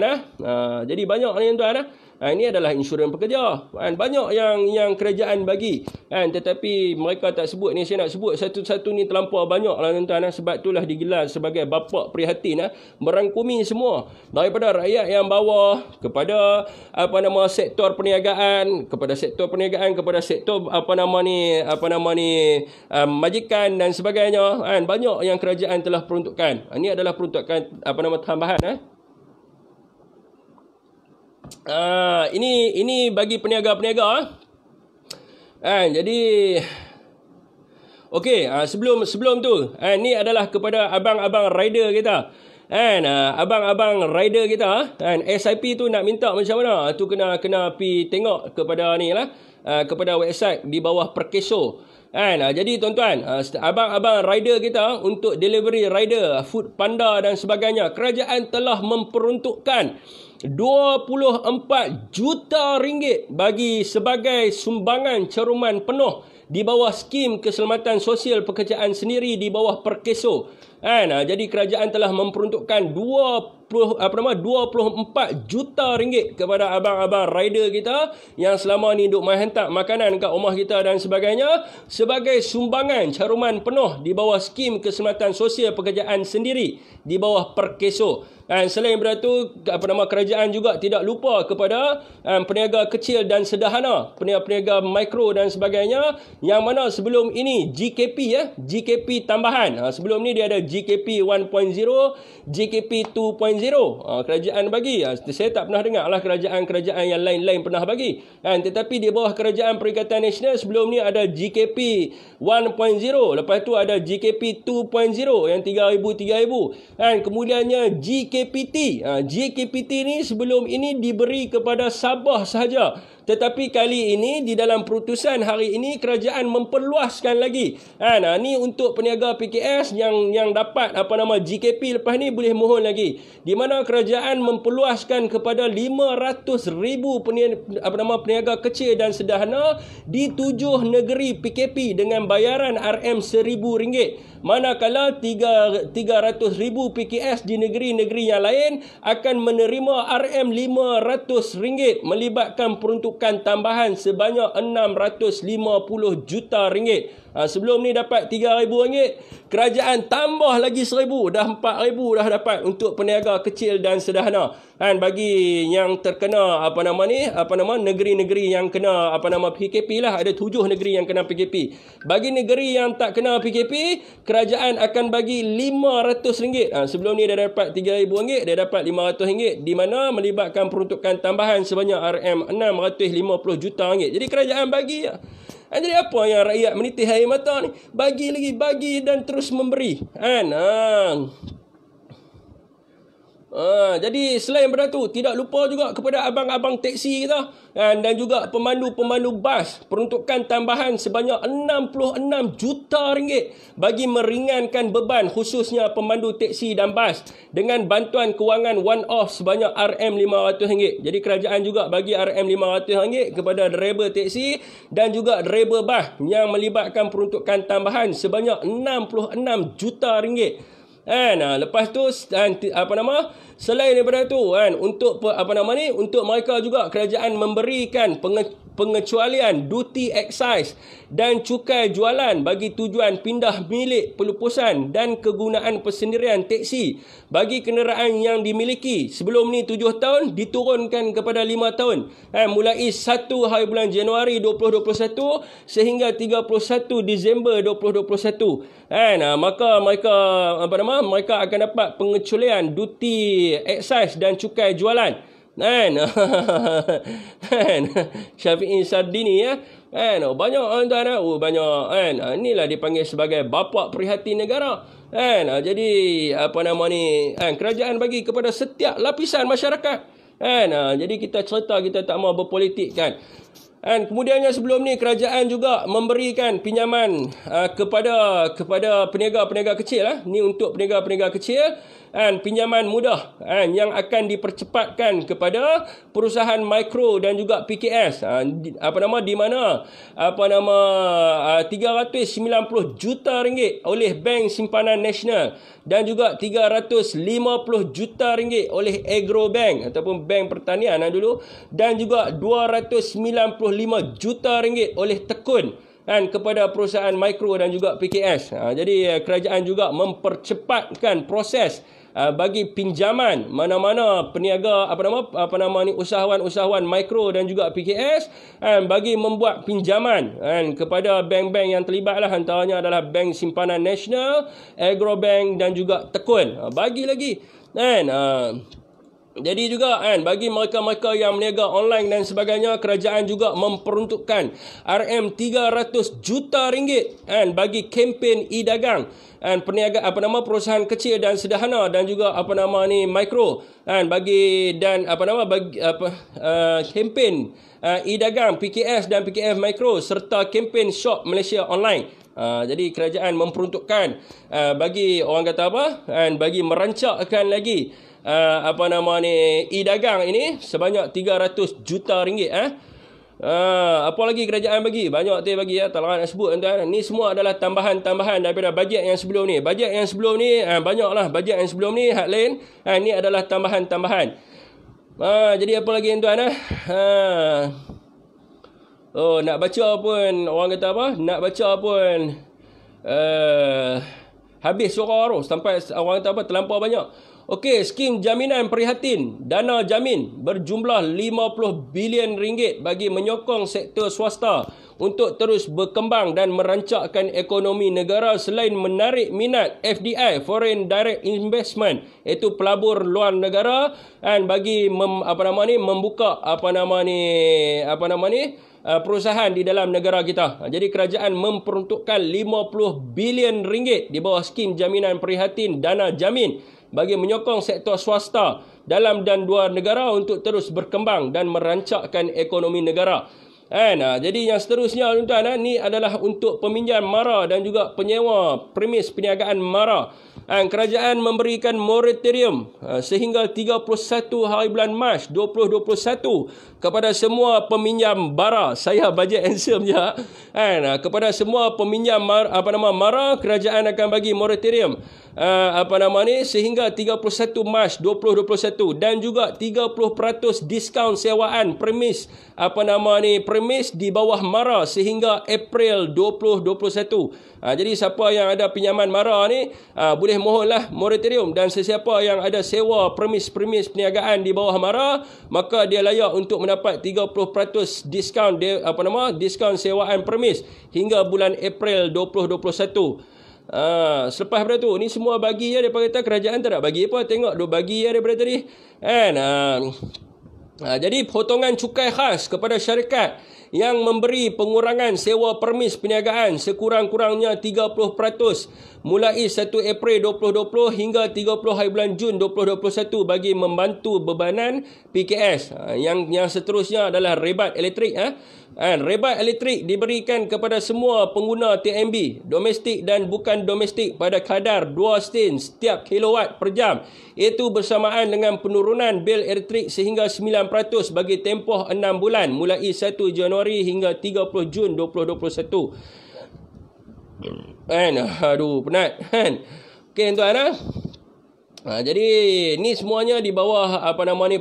Jadi banyak ni tuan. Ini adalah insurans pekerja. Banyak yang kerajaan bagi. Tetapi mereka tak sebut ni. Saya nak sebut satu-satu ni terlampau banyak lah tuan-tuan. Sebab itulah digelar sebagai Bapak Prihatin. Merangkumi semua. Daripada rakyat yang bawah kepada sektor perniagaan, kepada sektor majikan dan sebagainya. Banyak yang kerajaan telah peruntukkan. Ini adalah peruntukan tambahan. Ini bagi peniaga-peniaga. Jadi okey, sebelum tu, ni adalah kepada abang-abang rider kita. Abang-abang rider kita, SIP tu nak minta macam mana? Tu kena pi tengok kepada ni lah, kepada website di bawah Perkeso. Jadi tuan-tuan, abang-abang rider kita untuk delivery rider, Food Panda dan sebagainya, kerajaan telah memperuntukkan 24 juta ringgit bagi sebagai sumbangan caruman penuh di bawah skim keselamatan sosial pekerjaan sendiri di bawah Perkeso. Jadi kerajaan telah memperuntukkan 24 juta ringgit kepada abang-abang rider kita yang selama ni duk menghantar makanan kat rumah kita dan sebagainya sebagai sumbangan caruman penuh di bawah skim keselamatan sosial pekerjaan sendiri di bawah Perkeso. Selain daripada itu, kerajaan juga tidak lupa kepada peniaga kecil dan sederhana, peniaga mikro dan sebagainya, yang mana sebelum ini GKP tambahan. Sebelum ni dia ada GKP 1.0, GKP 2.0. Kerajaan bagi. Saya tak pernah dengar lah kerajaan yang lain-lain pernah bagi. Tetapi di bawah Kerajaan Perikatan Nasional sebelum ni ada GKP 1.0. Lepas tu ada GKP 2.0 yang 3,000. Kemudiannya GKPT ni sebelum ini diberi kepada Sabah sahaja. Tetapi kali ini di dalam perutusan hari ini kerajaan memperluaskan lagi. Ni untuk peniaga PKS yang dapat GKP lepas ni boleh mohon lagi. Di mana kerajaan memperluaskan kepada 500,000 peniaga kecil dan sederhana di 7 negeri PKP dengan bayaran RM1,000. Manakala 300,000 PKS di negeri-negeri yang lain akan menerima RM500 melibatkan peruntukan tambahan sebanyak RM650 juta. Sebelum ni dapat RM3,000, kerajaan tambah lagi RM1,000, dah RM4,000 dah dapat untuk peniaga kecil dan sederhana. Bagi yang terkena negeri-negeri yang kena PKP lah, ada 7 negeri yang kena PKP. Bagi negeri yang tak kena PKP, kerajaan akan bagi RM500. Sebelum ni dia dapat RM3,000, dia dapat RM500, di mana melibatkan peruntukan tambahan sebanyak RM650 juta. Jadi kerajaan bagi lah. Jadi apa yang rakyat menitih air mata ni? Bagi dan terus memberi. Jadi selain daripada tu, tidak lupa juga kepada abang-abang teksi kita dan juga pemandu-pemandu bas, peruntukan tambahan sebanyak RM66 juta bagi meringankan beban khususnya pemandu teksi dan bas dengan bantuan kewangan one-off sebanyak RM500. Jadi kerajaan juga bagi RM500 kepada driver teksi dan juga driver bas yang melibatkan peruntukan tambahan sebanyak RM66 juta. Lepas tu selain daripada tu untuk untuk mereka juga kerajaan memberikan pengecualian duty excise dan cukai jualan bagi tujuan pindah milik pelupusan dan kegunaan persendirian teksi bagi kenderaan yang dimiliki sebelum ni 7 tahun diturunkan kepada 5 tahun mulai 1 hari bulan Januari 2021 sehingga 31 Disember 2021. Maka mereka akan dapat pengecualian duty excise dan cukai jualan. Syafi'i Sardini ya. Banyak tuan banyak inilah dipanggil sebagai bapa prihatin negara. Jadi kerajaan bagi kepada setiap lapisan masyarakat. Jadi kita cerita kita tak mau berpolitik kan. Kemudiannya sebelum ni kerajaan juga memberikan pinjaman kepada peniaga-peniaga kecil Ni untuk peniaga-peniaga kecil pinjaman mudah yang akan dipercepatkan kepada perusahaan mikro dan juga PKS di mana 390 juta ringgit oleh Bank Simpanan Nasional dan juga 350 juta ringgit oleh Agro Bank ataupun Bank Pertanian dulu dan juga 295 juta ringgit oleh Tekun kepada perusahaan mikro dan juga PKS. Jadi kerajaan juga mempercepatkan proses bagi pinjaman mana-mana peniaga usahawan-usahawan mikro dan juga PKS bagi membuat pinjaman kepada bank-bank yang terlibat antaranya adalah Bank Simpanan Nasional, Agro Bank dan juga Tekun. Bagi lagi jadi juga bagi mereka-mereka yang meniaga online dan sebagainya, kerajaan juga memperuntukkan RM300 juta ringgit bagi kempen e-dagang peniaga perusahaan kecil dan sederhana dan juga mikro bagi kempen e-dagang PKS dan PKF mikro serta kempen Shop Malaysia Online. Jadi kerajaan memperuntukkan bagi orang kata bagi merancangkan lagi e-dagang ini sebanyak 300 juta ringgit. Apa lagi kerajaan bagi? Banyak bagi tak nak sebut tuan. Ni semua adalah tambahan-tambahan daripada bajet yang sebelum ni. Bajet yang sebelum ni banyaklah bajet yang sebelum ni hak lain. Ni adalah tambahan-tambahan. Jadi apa lagi tuan nak baca pun orang kata nak baca pun habis surah tu sampai orang kata terlampau banyak. Okey, skim jaminan prihatin dana jamin berjumlah 50 bilion ringgit bagi menyokong sektor swasta untuk terus berkembang dan merancangkan ekonomi negara selain menarik minat FDI foreign direct investment iaitu pelabur luar negara bagi membuka perusahaan di dalam negara kita. Jadi kerajaan memperuntukkan 50 bilion ringgit di bawah skim jaminan prihatin dana jamin bagi menyokong sektor swasta dalam dan luar negara untuk terus berkembang dan merancangkan ekonomi negara. Jadi yang seterusnya tuan-tuan ni adalah untuk peminjam mara dan juga penyewa premis perniagaan mara. Kerajaan memberikan moratorium sehingga 31 hari bulan Mac 2021 kepada semua peminjam bara. Saya bajet handsome je. Kepada semua peminjam mara, kerajaan akan bagi moratorium sehingga 31 Mac 2021 dan juga 30% diskaun sewaan premis premis di bawah mara sehingga April 2021. Jadi siapa yang ada pinjaman mara ni boleh mohonlah moratorium, dan sesiapa yang ada sewa premis perniagaan di bawah mara maka dia layak untuk mendapat 30% diskaun diskaun sewaan premis hingga bulan April 2021. Selepas daripada tu ni semua bagi daripada kata kerajaan tak nak bagi apa, tengok dia bagi daripada tadi jadi potongan cukai khas kepada syarikat yang memberi pengurangan sewa permis perniagaan sekurang-kurangnya 30% mulai 1 April 2020 hingga 30 hari bulan Jun 2021 bagi membantu bebanan PKS. Yang seterusnya adalah rebat elektrik. Rebat elektrik diberikan kepada semua pengguna TMB domestik dan bukan domestik pada kadar 2 sen setiap kilowatt per jam, iaitu bersamaan dengan penurunan bil elektrik sehingga 9% bagi tempoh 6 bulan mulai 1 Januari hingga 30 Jun 2021. Aduh penat Okey tuan Jadi ni semuanya di bawah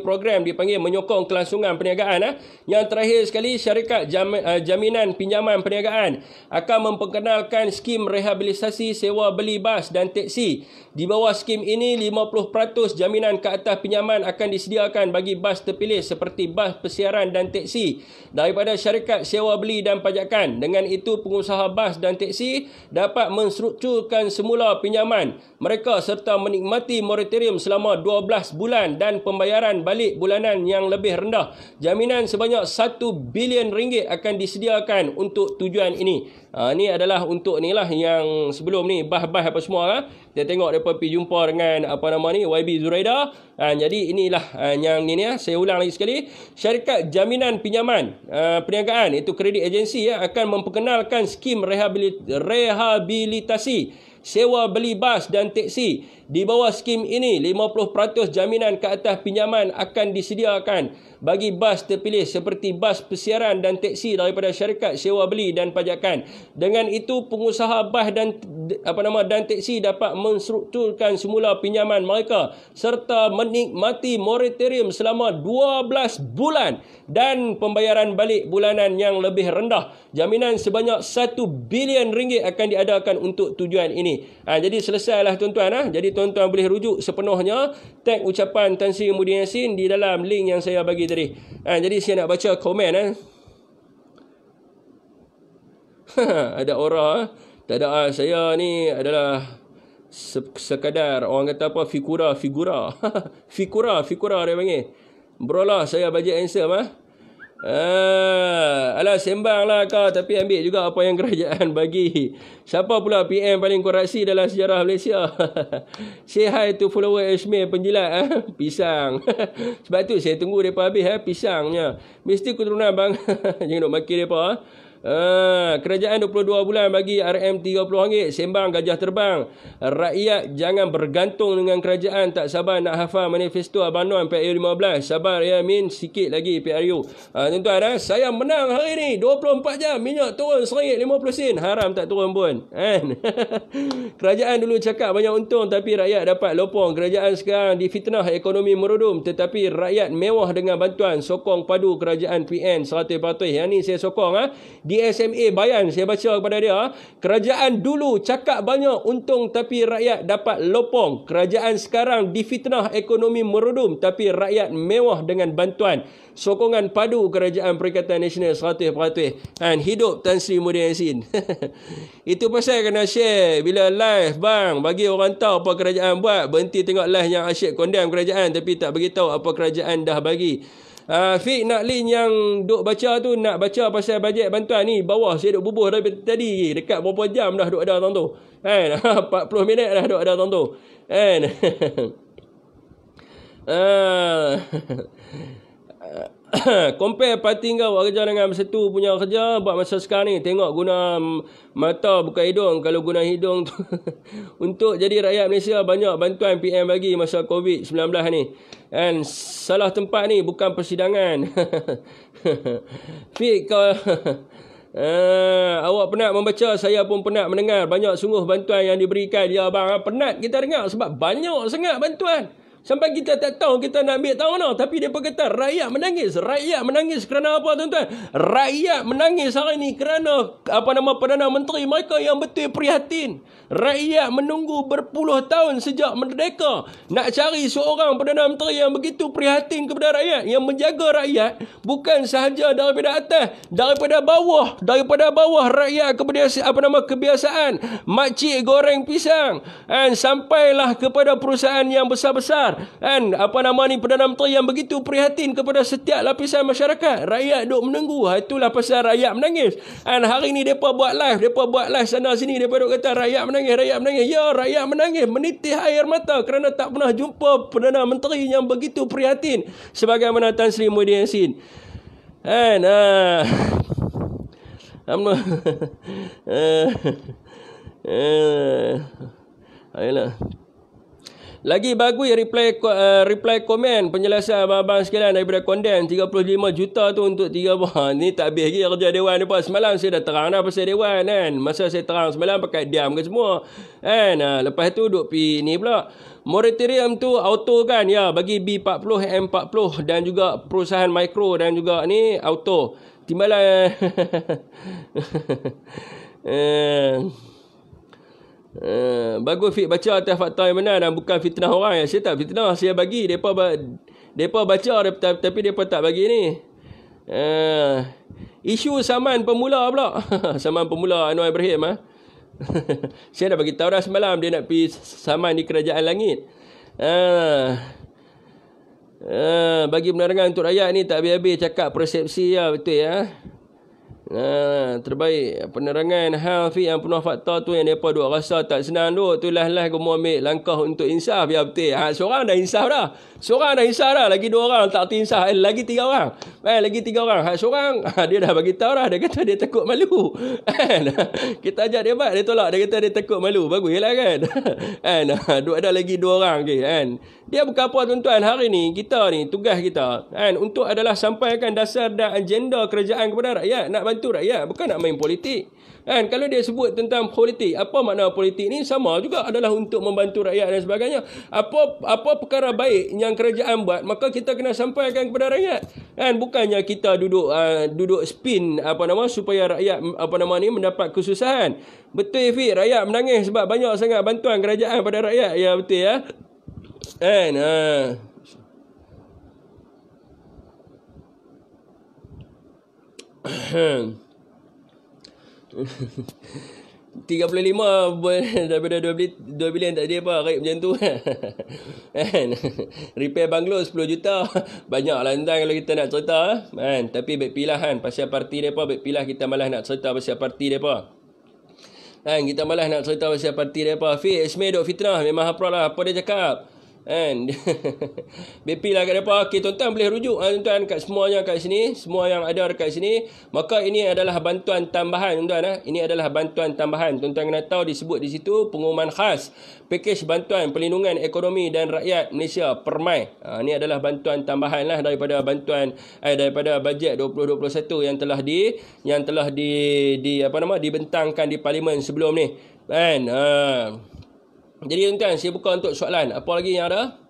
program dipanggil menyokong kelangsungan perniagaan. Yang terakhir sekali, syarikat jaminan pinjaman perniagaan akan memperkenalkan skim rehabilitasi sewa beli bas dan teksi. Di bawah skim ini 50% jaminan ke atas pinjaman akan disediakan bagi bas terpilih seperti bas persiaran dan teksi daripada syarikat sewa beli dan pajakan. Dengan itu pengusaha bas dan teksi dapat menstrukturkan semula pinjaman mereka serta menikmati moratorium selama 12 bulan dan pembayaran balik bulanan yang lebih rendah. Jaminan sebanyak 1 bilion ringgit akan disediakan untuk tujuan ini. Ni adalah untuk ni lah yang sebelum ni bahas apa semua. Kita tengok mereka pergi jumpa dengan YB Zuraida. Jadi inilah yang ni saya ulang lagi sekali. Syarikat jaminan pinjaman perniagaan itu kredit agensi akan memperkenalkan skim rehabilitasi sewa beli bas dan teksi. Di bawah skim ini 50% jaminan ke atas pinjaman akan disediakan bagi bas terpilih seperti bas persiaran dan teksi daripada syarikat sewa beli dan pajakan. Dengan itu pengusaha bas dan teksi dapat menstrukturkan semula pinjaman mereka serta menikmati moratorium selama 12 bulan dan pembayaran balik bulanan yang lebih rendah. Jaminan sebanyak 1 bilion ringgit akan diadakan untuk tujuan ini. Jadi selesailah tuan-tuan. Jadi tuan-tuan boleh rujuk sepenuhnya tag ucapan Tan Sri Muhyiddin Yassin di dalam link yang saya bagi tadi. Jadi saya nak baca komen. Ada orang tak ada. Saya ni adalah sekadar orang kata apa, figura dia panggil. Bro lah, saya bajet handsome. Alah, sembang lah kau, tapi ambil juga apa yang kerajaan bagi. Siapa pula PM paling korupsi dalam sejarah Malaysia? Say hi to follower Ashmir penjilat pisang. Sebab tu saya tunggu mereka habis pisangnya. Mesti keturunan bang. Jangan nak maki mereka. Kerajaan 22 bulan bagi RM RM30, sembang gajah terbang. Rakyat jangan bergantung dengan kerajaan. Tak sabar nak hafal manifesto Abang Noan PRU 15. Sabar ya Min, sikit lagi PRU. Tuan-tuan, saya menang hari ni 24 jam minyak turun RM1.50. Haram tak turun pun kan? Kerajaan dulu cakap banyak untung tapi rakyat dapat lopong. Kerajaan sekarang difitnah ekonomi merudum tetapi rakyat mewah dengan bantuan. Sokong padu kerajaan PN 100%. Yang ni saya sokong. Di SMA Bayan saya baca kepada dia, kerajaan dulu cakap banyak untung tapi rakyat dapat lopong. Kerajaan sekarang difitnah ekonomi merudum tapi rakyat mewah dengan bantuan. Sokongan padu kerajaan Perikatan Nasional 100%. Dan hidup Tan Sri Muhyiddin Yassin. Itu pasal kena share bila live bang, bagi orang tahu apa kerajaan buat. Berhenti tengok live yang asyik condemn kerajaan tapi tak beritahu apa kerajaan dah bagi. Fik nak link yang duk baca tu, nak baca pasal bajet bantuan ni, bawah saya duk bubuh dari tadi, dekat berapa jam dah duk ada tang tu kan. 40 minit dah duk ada tang tu kan. Compare parti kau buat kerja dengan Bersatu punya kerja buat masa sekarang ni. Tengok guna mata bukan hidung. Kalau guna hidung tu untuk jadi rakyat Malaysia banyak bantuan PM bagi masa COVID-19 ni. And salah tempat ni bukan persidangan. Fik kau awak penat membaca, saya pun penat mendengar. Banyak sungguh bantuan yang diberikan. Ya bang, penat kita dengar sebab banyak sangat bantuan. Sampai kita tak tahu kita nak ambil tahu mana. Tapi mereka kata rakyat menangis. Rakyat menangis kerana apa tuan-tuan? Rakyat menangis hari ini kerana Perdana Menteri mereka yang betul prihatin. Rakyat menunggu berpuluh tahun sejak merdeka. Nak cari seorang Perdana Menteri yang begitu prihatin kepada rakyat. Yang menjaga rakyat. Bukan sahaja daripada atas. Daripada bawah rakyat kebiasaan. Makcik goreng pisang. Dan sampailah kepada perusahaan yang besar-besar. Dan Perdana Menteri yang begitu prihatin kepada setiap lapisan masyarakat. Rakyat duk menunggu. Itulah pasal rakyat menangis. Dan hari ni mereka buat live sana sini. Mereka duk kata rakyat menangis. Ya, rakyat menangis menitih air mata kerana tak pernah jumpa Perdana Menteri yang begitu prihatin sebagaimana Tan Sri Muhyiddin Yassin. And ayolah. Lagi bagus reply komen penjelasan abang-abang sekalian daripada konden 35 juta tu untuk 3 buah. Ni tak habis lagi kerja dewan ni apa. Semalam saya dah terang dah pasal dewan kan. Masa saya terang semalam pakai diam ke semua. Kan? Lepas tu duk pi ni pula. Moratorium tu auto kan. Ya, bagi B40, M40 dan juga perusahaan mikro dan juga ni auto. Timbalan bagus Fik baca atas fakta yang benar dan bukan fitnah orang. Saya tak fitnah, saya bagi depa baca tapi depa tak bagi ni. Isu saman pemula pula. Saman pemula Anwar Ibrahim saya dah bagi tahu dah semalam dia nak pergi saman di kerajaan langit. Bagi penerangan untuk rakyat ni tak habis-habis cakap persepsi ya, betul ya. Terbaik penerangan hal Fik yang penuh fakta tu yang mereka duk rasa tak senang duk tu lah kamu ambil langkah untuk insaf ya, betul. Seorang dah insaf dah. Lagi 2 orang tak insaf, lagi 3 orang. Lagi 3 orang. Seorang dia dah bagi tahu dah, dia kata dia takut malu. Kita ajak dia buat, dia tolak, dia kata dia takut malu. Baguslah kan. Duk ada lagi 2 orang ke kan. Dia bukan apa tuan-tuan, hari ni kita ni tugas kita kan untuk adalah sampaikan dasar dan agenda kerajaan kepada rakyat, nak bantu rakyat, bukan nak main politik. Kan kalau dia sebut tentang politik, apa makna politik ni sama juga adalah untuk membantu rakyat dan sebagainya. Apa perkara baik yang kerajaan buat, maka kita kena sampaikan kepada rakyat. Kan bukannya kita duduk spin supaya rakyat mendapat kesusahan. Betul Fik, rakyat menangis sebab banyak sangat bantuan kerajaan pada rakyat. Ya betul ya. Kan 35 daripada 2 bilion tak ada apa raib macam tu. Kan repair banglo 10 juta banyaklah tentang kalau kita nak cerita kan. Tapi baik pilah kan pasal parti depa, baik pilah kita malas nak cerita pasal parti depa kan. Kita malas nak cerita pasal parti depa. Fik Ismail duk fitnah memang hafal lah apa dia cakap kan. BP lah kat depan. Okay, tuan-tuan boleh rujuk tuan-tuan kat semuanya kat sini, semua yang ada dekat sini. Maka ini adalah bantuan tambahan tuan-tuan. Ini adalah bantuan tambahan. Tuan-tuan kena tahu disebut di situ pengumuman khas pakej bantuan perlindungan ekonomi dan rakyat Malaysia Permai. Ini adalah bantuan tambahan lah daripada bantuan daripada bajet 2021 yang telah dibentangkan di parlimen sebelum ni kan. Jadi tuan-tuan, saya buka untuk soalan. Apa lagi yang ada?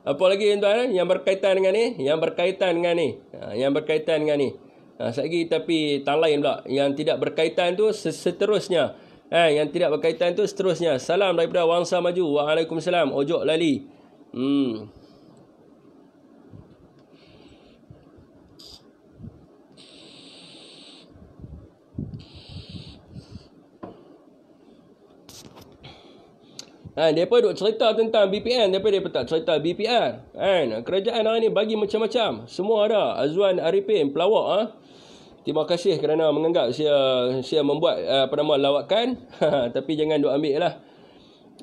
Apa lagi tuan-tuan yang berkaitan dengan ni? Yang berkaitan dengan ni. Sekali tapi tang lain pula. Yang tidak berkaitan tu seterusnya. Yang tidak berkaitan tu seterusnya. Salam daripada Wangsa Maju. Waalaikumsalam. Ojok lali. Mereka duk cerita tentang BPN, mereka tak cerita BPR. Kerajaan hari ni bagi macam-macam. Semua ada. Azwan Arifin, pelawak. Terima kasih kerana menganggap saya membuat lawakan. Tapi jangan duk ambil lah.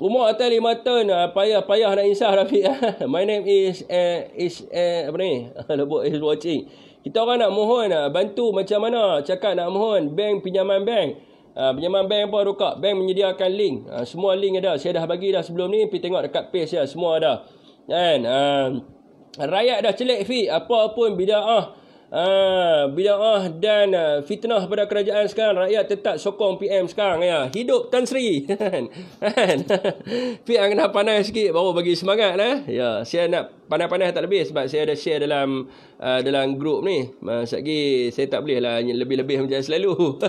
Umur atas 5 tahun, payah nak insaf Rafiq. My name is Lebok is watching. Kita orang nak mohon, bantu macam mana? Cakap nak mohon, pinjaman bank. Pinjaman bank apa Rukak? Bank menyediakan link. Semua link ada. Saya dah bagi dah sebelum ni. Pergi tengok dekat page ya. Semua ada. Kan? Rakyat dah celik Fik. Apa pun bida'ah. Bida'ah dan fitnah pada kerajaan sekarang. Rakyat tetap sokong PM sekarang ya. Hidup Tan Sri. Kan? Fik yang kena pandai sikit baru bagi semangat lah. Ya, saya nak pandai-pandai tak lebih sebab saya ada share dalam grup ni. Sekali saya tak boleh lah lebih-lebih macam selalu.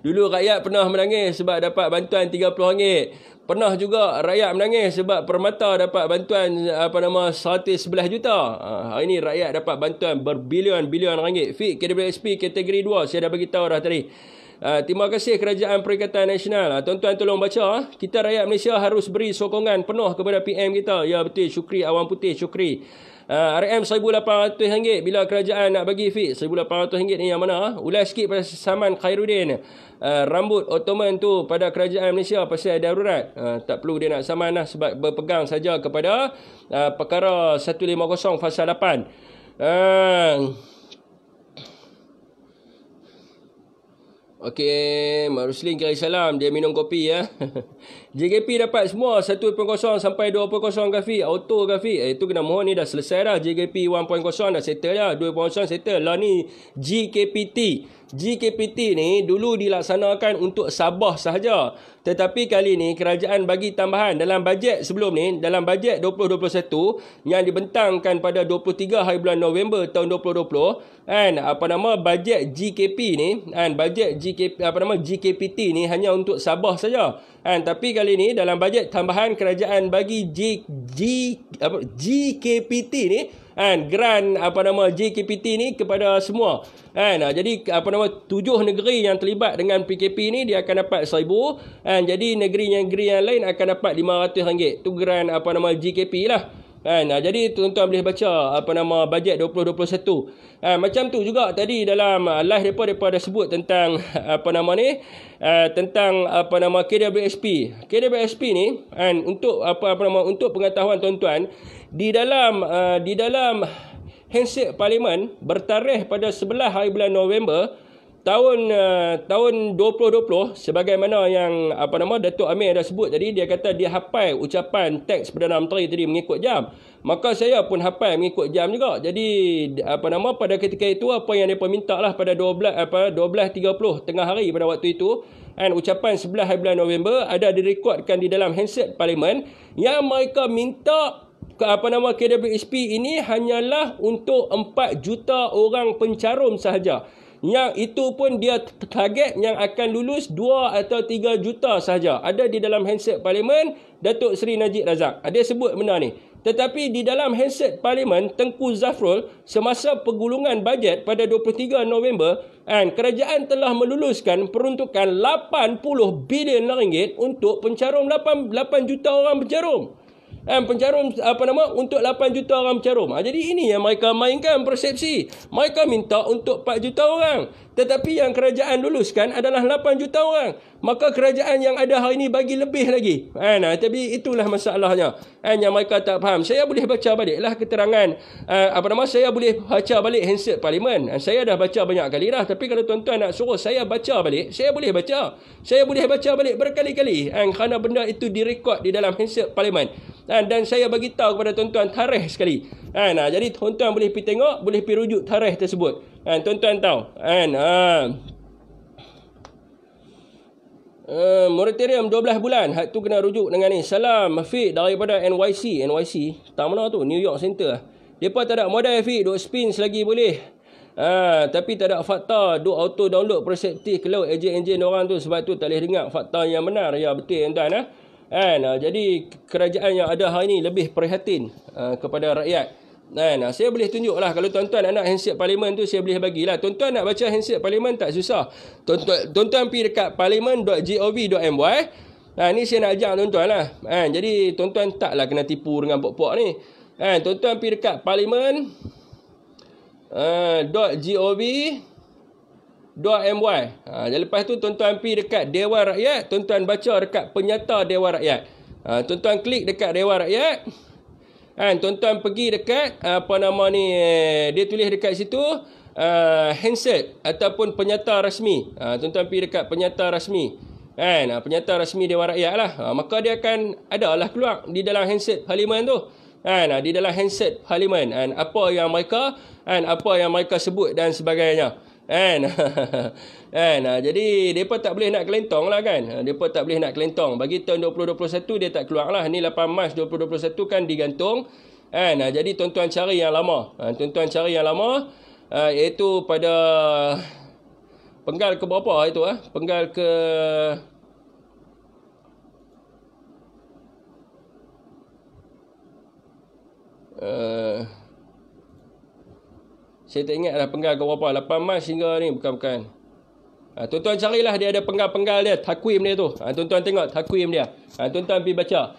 Dulu rakyat pernah menangis sebab dapat bantuan RM30. Pernah juga rakyat menangis sebab Permata dapat bantuan 111 juta. Hari ini rakyat dapat bantuan berbilion-bilion ringgit. Fik KWSP kategori 2 saya dah bagi tahu dah tadi. Terima kasih Kerajaan Perikatan Nasional. Tuan-tuan tolong baca. Kita rakyat Malaysia harus beri sokongan penuh kepada PM kita. Ya betul, syukri Awan Putih, syukri. RM RM1,800 bila kerajaan nak bagi Fik. RM1,800 ni yang mana? Ulas sikit pada saman Khairuddin. Rambut Ottoman tu pada kerajaan Malaysia pasal darurat. Tak perlu dia nak saman lah sebab berpegang saja kepada perkara 150 fasa 8. Okey, Mak Rusli kira salam. Dia minum kopi ya. JKP dapat semua 1.0 sampai 2.0 grafik. Auto grafik. Itu kena mohon ni dah selesai dah. JKP 1.0 dah settle dah. 2.0 settle. Lah ni GKPT. GKPT ni dulu dilaksanakan untuk Sabah sahaja. Tetapi kali ni kerajaan bagi tambahan dalam bajet sebelum ni, dalam bajet 2021 yang dibentangkan pada 23 hari bulan November tahun 2020, kan, bajet GKP ni, kan, bajet GKPT ni hanya untuk Sabah saja. Kan, tapi kali ni dalam bajet tambahan kerajaan bagi GKPT ni, kan, grant JKPT ni kepada semua. Kan, jadi 7 negeri yang terlibat dengan PKP ni dia akan dapat 1,000. Kan, jadi negeri-negeri yang lain akan dapat RM500. Tu grant GKP lah. Kan, jadi tuan-tuan boleh baca bajet 2021. Macam tu juga tadi dalam live depa dah sebut tentang tentang KWSP. KWSP ni, kan, untuk untuk pengetahuan tuan-tuan, di dalam handshake parlimen bertarikh pada 11 hari bulan November tahun 2020, sebagaimana yang Datuk Amir dah sebut tadi, dia kata dia hafal ucapan teks Perdana Menteri tadi mengikut jam. Maka saya pun hafal mengikut jam juga. Jadi pada ketika itu apa yang depa minta lah pada 12.30 tengah hari pada waktu itu, dan ucapan 11 hari bulan November ada direkodkan di dalam handshake parlimen yang mereka minta KWSP ini hanyalah untuk 4 juta orang pencarum sahaja. Yang itu pun dia target yang akan lulus 2 atau 3 juta sahaja. Ada di dalam handshake parlimen Datuk Seri Najib Razak. Dia sebut benda ni. Tetapi di dalam handshake parlimen Tengku Zafrul semasa penggulungan bajet pada 23 November, kerajaan telah meluluskan peruntukan 80 bilion ringgit untuk pencarum 8 juta orang pencarum. Pencarum untuk 8 juta orang pencarum. Jadi ini yang mereka mainkan persepsi. Mereka minta untuk 4 juta orang. Tetapi yang kerajaan luluskan adalah 8 juta orang. Maka kerajaan yang ada hari ini bagi lebih lagi. Tapi itulah masalahnya. Yang mereka tak faham. Saya boleh baca baliklah keterangan saya boleh baca balik handshake parlimen. Saya dah baca banyak kali dah. Tapi kalau tuan-tuan nak suruh saya baca balik, saya boleh baca. Saya boleh baca balik berkali-kali. Kerana benda itu direkod di dalam handshake parlimen. Dan saya bagi tahu kepada tuan-tuan tarikh sekali. Jadi tuan-tuan boleh pergi tengok, boleh pergi rujuk tarikh tersebut. Tuan-tuan tahu. Moratorium 12 bulan. Hak tu kena rujuk dengan ni. Salam Fiq daripada NYC. Tak mana tu? New York Center. Depa tak ada modal Fiq, duk spin selagi boleh. Tapi tak ada fakta, duk auto download perseptif ke laut ejen-ejen orang tu. Sebab tu tak boleh dengar fakta yang benar. Ya betul tuan-tuan. Jadi kerajaan yang ada hari ini lebih prihatin kepada rakyat. Saya boleh tunjuk lah. Kalau tuan-tuan nak handshake parlimen tu, saya boleh bagilah. Tuan-tuan nak baca handshake parlimen tak susah. Tuan-tuan pergi dekat parlimen.gov.my. Ni saya nak ajak tuan-tuan lah. Jadi tuan-tuan taklah kena tipu dengan pok-pok ni. Tuan-tuan pergi dekat parlimen.gov.my. Dan lepas tu tuan-tuan pergi dekat Dewan Rakyat. Tuan-tuan baca dekat penyata Dewan Rakyat. Tuan-tuan klik dekat Dewan Rakyat. Tuan-tuan pergi dekat dia tulis dekat situ handshake ataupun penyata rasmi. Tuan-tuan pergi dekat penyata rasmi. Penyata rasmi Dewan Rakyat lah. Maka dia akan adalah keluar di dalam handshake parlimen tu. Di dalam handshake parlimen. Apa yang mereka sebut dan sebagainya. Jadi mereka tak boleh nak kelentong lah kan. Mereka tak boleh nak kelentong. Bagi tahun 2021 dia tak keluar lah. Ni 8 Mac 2021 kan digantung. Jadi tuan-tuan cari yang lama. Iaitu pada penggal ke berapa itu penggal ke saya tak ingat dah penggal ke berapa. 8 Mac hingga ni. Bukan. Tuan-tuan carilah dia ada penggal-penggal dia. Takwim dia tu. Tuan-tuan tengok takwim dia. Tuan-tuan pergi baca.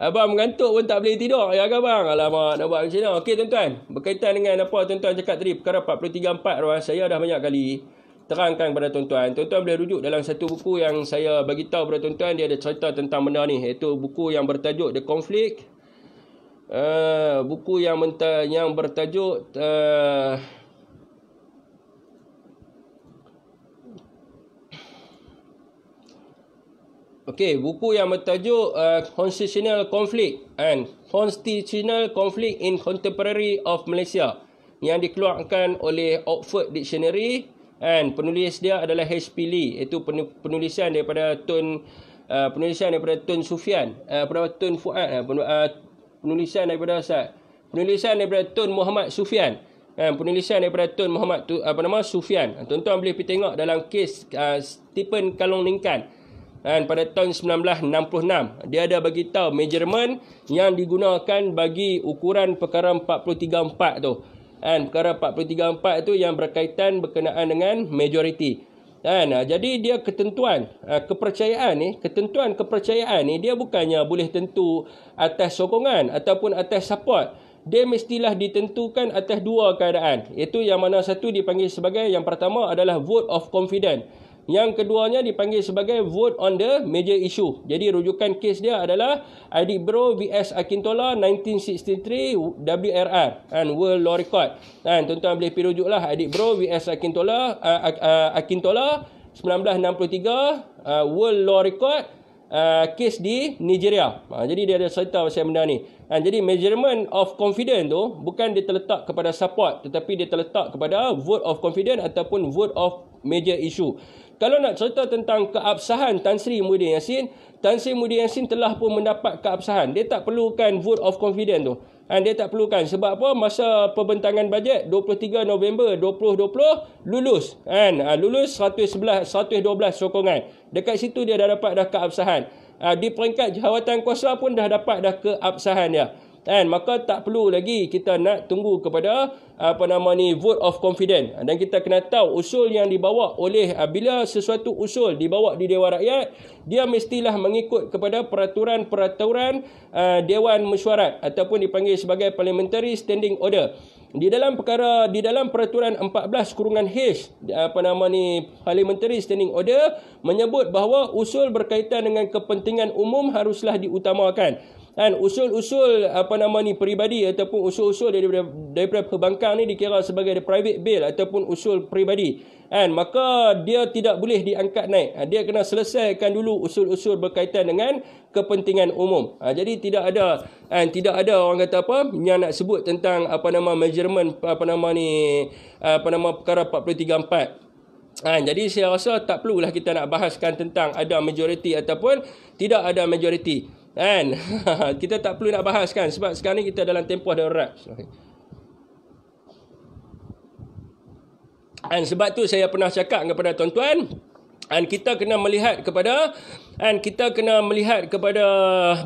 Abang mengantuk pun tak boleh tidur. Ya ke abang? Alamak, nak buat macam mana? Okey tuan-tuan. Berkaitan dengan apa tuan-tuan cakap tadi. Perkara 43.4 tu. Saya dah banyak kali terangkan kepada tuan-tuan. Tuan-tuan boleh rujuk dalam satu buku yang saya bagi tahu kepada tuan-tuan. Dia ada cerita tentang benda ni. Iaitu buku yang bertajuk The Conflict. Buku yang bertajuk Okey, buku yang bertajuk Constitutional Conflict and Constitutional Conflict in Contemporary of Malaysia yang dikeluarkan oleh Oxford Dictionary, and penulis dia adalah H.P. Lee, iaitu penulisan daripada Tun Sufyan, Tun Fuad, penulisan daripada Tun Muhammad Sufyan. Penulisan daripada Tun Muhammad Sufyan. Tuan-tuan boleh pergi tengok dalam kes Stephen Kalong Lincoln. Dan pada tahun 1966, dia ada bagi tahu measurement yang digunakan bagi ukuran perkara 434 tu. Dan perkara 434 tu yang berkenaan dengan majority. Dan jadi dia ketentuan kepercayaan ni dia bukannya boleh tentu atas sokongan ataupun atas support. Dia mestilah ditentukan atas dua keadaan. Iaitu yang mana satu dipanggil sebagai, yang pertama adalah vote of confidence. Yang keduanya dipanggil sebagai vote on the major issue. Jadi rujukan kes dia adalah Adibro vs Akintola 1963 WRR and World Law Record. Dan tuan-tuan boleh pergi rujuklah Adibro vs Akintola 1963 World Law Record, kes di Nigeria. Jadi dia ada cerita pasal benda ni. Jadi measurement of confidence tu bukan dia terletak kepada support, tetapi dia terletak kepada vote of confidence ataupun vote of major issue. Kalau nak cerita tentang keabsahan Tan Sri Muhyiddin Yassin telah pun mendapat keabsahan. Dia tak perlukan vote of confidence tu. Dia tak perlukan. Sebab apa? Masa perbentangan bajet 23 November 2020 lulus. Lulus 112 sokongan. Dekat situ dia dah dapat dah keabsahan. Di peringkat jawatan kuasa pun dah dapat dah keabsahan dia. Maka tak perlu lagi kita nak tunggu kepada vote of confidence. Dan kita kena tahu usul yang dibawa oleh, bila sesuatu usul dibawa di Dewan Rakyat, dia mestilah mengikut kepada peraturan Dewan Mesyuarat ataupun dipanggil sebagai Parliamentary Standing Order. Di dalam peraturan 14/H Parliamentary Standing Order menyebut bahawa usul berkaitan dengan kepentingan umum haruslah diutamakan. Usul-usul peribadi ataupun usul-usul daripada perbankan ni dikira sebagai private bill ataupun usul peribadi. Maka dia tidak boleh diangkat naik. Dia kena selesaikan dulu usul-usul berkaitan dengan kepentingan umum. Jadi tidak ada orang kata yang nak sebut tentang measurement perkara 434. Jadi saya rasa tak perlulah kita nak bahaskan tentang ada majoriti ataupun tidak ada majoriti. Kita tak perlu nak bahaskan sebab sekarang ni kita dalam tempoh darurat. Sebab tu saya pernah cakap kepada tuan-tuan, kita kena melihat kepada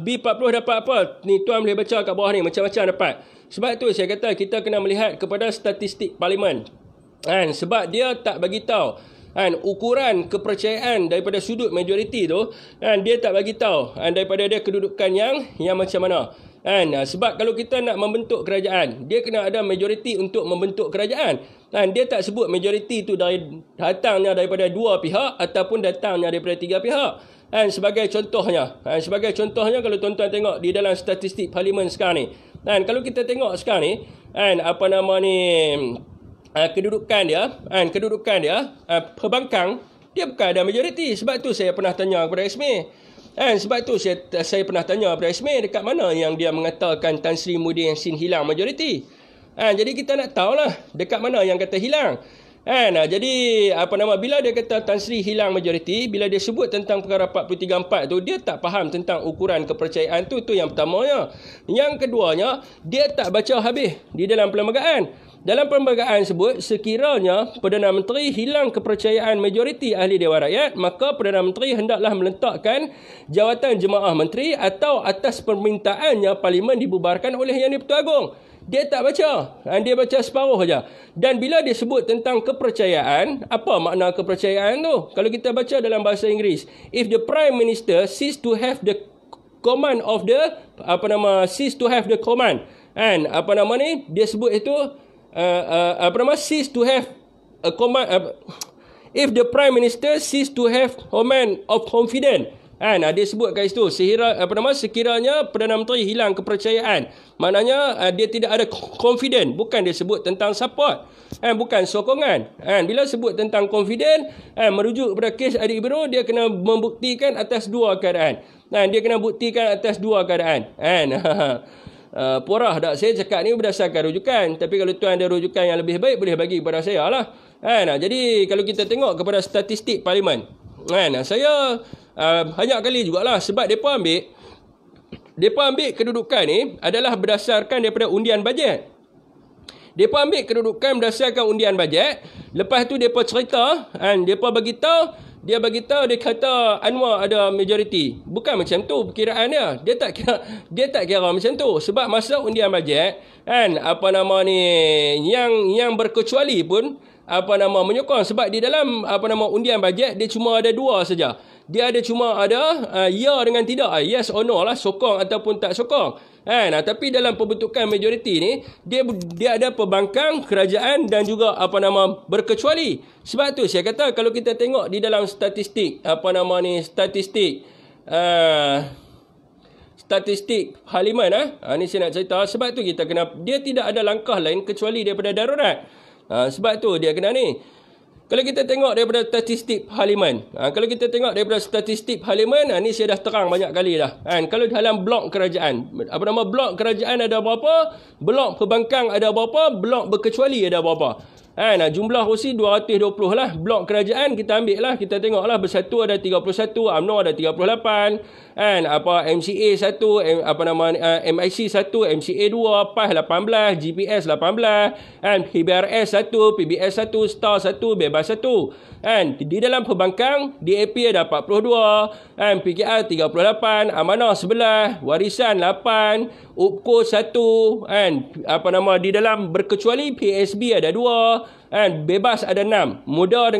B40 dapat apa? Ni tuan boleh baca kat bawah ni, macam-macam dapat. Sebab tu saya kata kita kena melihat kepada statistik parlimen. Sebab dia tak bagi tahu ukuran kepercayaan daripada sudut majoriti tu, dia tak bagi tahu daripada dia kedudukan yang macam mana. Sebab kalau kita nak membentuk kerajaan, dia kena ada majoriti untuk membentuk kerajaan. Dia tak sebut majoriti tu datangnya daripada dua pihak ataupun datangnya daripada tiga pihak. Sebagai contohnya kalau tuan-tuan tengok di dalam statistik parlimen sekarang ni, kalau kita tengok sekarang ni, kedudukan dia perbankan dia bukan ada majoriti. Sebab tu saya pernah tanya kepada Ismail. Sebab tu saya pernah tanya kepada Ismail, dekat mana yang dia mengatakan Tan Sri Muhyiddin Yassin hilang majoriti. Jadi kita nak tahulah dekat mana yang kata hilang. Jadi bila dia kata Tan Sri hilang majoriti, bila dia sebut tentang perkara 434 tu, dia tak faham tentang ukuran kepercayaan tu yang pertamanya. Yang keduanya, dia tak baca habis di dalam perlembagaan. Dalam perlembagaan sebut, sekiranya Perdana Menteri hilang kepercayaan majoriti ahli Dewan Rakyat, maka Perdana Menteri hendaklah meletakkan jawatan jemaah menteri atau atas permintaannya parlimen dibubarkan oleh Yang di-Pertuan Agong. Dia tak baca. Dia baca separuh saja. Dan bila dia sebut tentang kepercayaan, apa makna kepercayaan tu? Kalau kita baca dalam bahasa Inggeris, if the Prime Minister cease to have the command of the dia sebut itu cease to have a command, if the Prime Minister cease to have command of confidence, Kan, dia sebut kat situ, sekiranya Perdana Menteri hilang kepercayaan, maknanya dia tidak ada confident, bukan dia sebut tentang support, bukan sokongan. Bila sebut tentang confident, merujuk kepada kes Adik Ibro, dia kena membuktikan atas dua keadaan. Dia kena buktikan atas dua keadaan. Porah tak saya cakap ni berdasarkan rujukan, tapi kalau tuan ada rujukan yang lebih baik, boleh bagi kepada saya lah. Jadi kalau kita tengok kepada statistik Parlimen, saya banyak kali jugalah, sebab mereka ambil kedudukan ni adalah berdasarkan daripada undian bajet. Mereka ambil kedudukan berdasarkan undian bajet. Lepas tu mereka cerita, mereka dia kata Anwar ada majoriti. Bukan macam tu perkiraan dia. Dia tak kira macam tu. Sebab masa undian bajet, yang berkecuali pun menyokong. Sebab di dalam undian bajet dia cuma ada dua saja. Dia cuma ada ya dengan tidak, yes or no lah, sokong ataupun tak sokong. Tapi dalam pembentukan majoriti ni, dia ada pembangkang, kerajaan dan juga berkecuali. Sebab tu saya kata kalau kita tengok di dalam statistik statistik Parlimen, ni saya nak cerita. Sebab tu kita kena, dia tidak ada langkah lain kecuali daripada darurat. Sebab tu dia kena ni. Kalau kita tengok daripada statistik Parlimen, ni saya dah terang banyak kali dah. Kalau dalam blok kerajaan, blok kerajaan ada berapa, blok pembangkang ada berapa, blok berkecuali ada berapa. Jumlah kursi 220 lah. Blok kerajaan kita ambil lah, kita tengok lah, Bersatu ada 31, UMNO ada 38, MCA 1, MIC 1, MCA 2, PAS 18, GPS 18, PBRS 1, PBS 1, STAR 1, Bebas 1. Di dalam pembangkang, DAP ada 42, PKR 38, Amanah 11, Warisan 8, UPKO 1, di dalam berkecuali PSB ada 2, Bebas ada 6, Muda 1,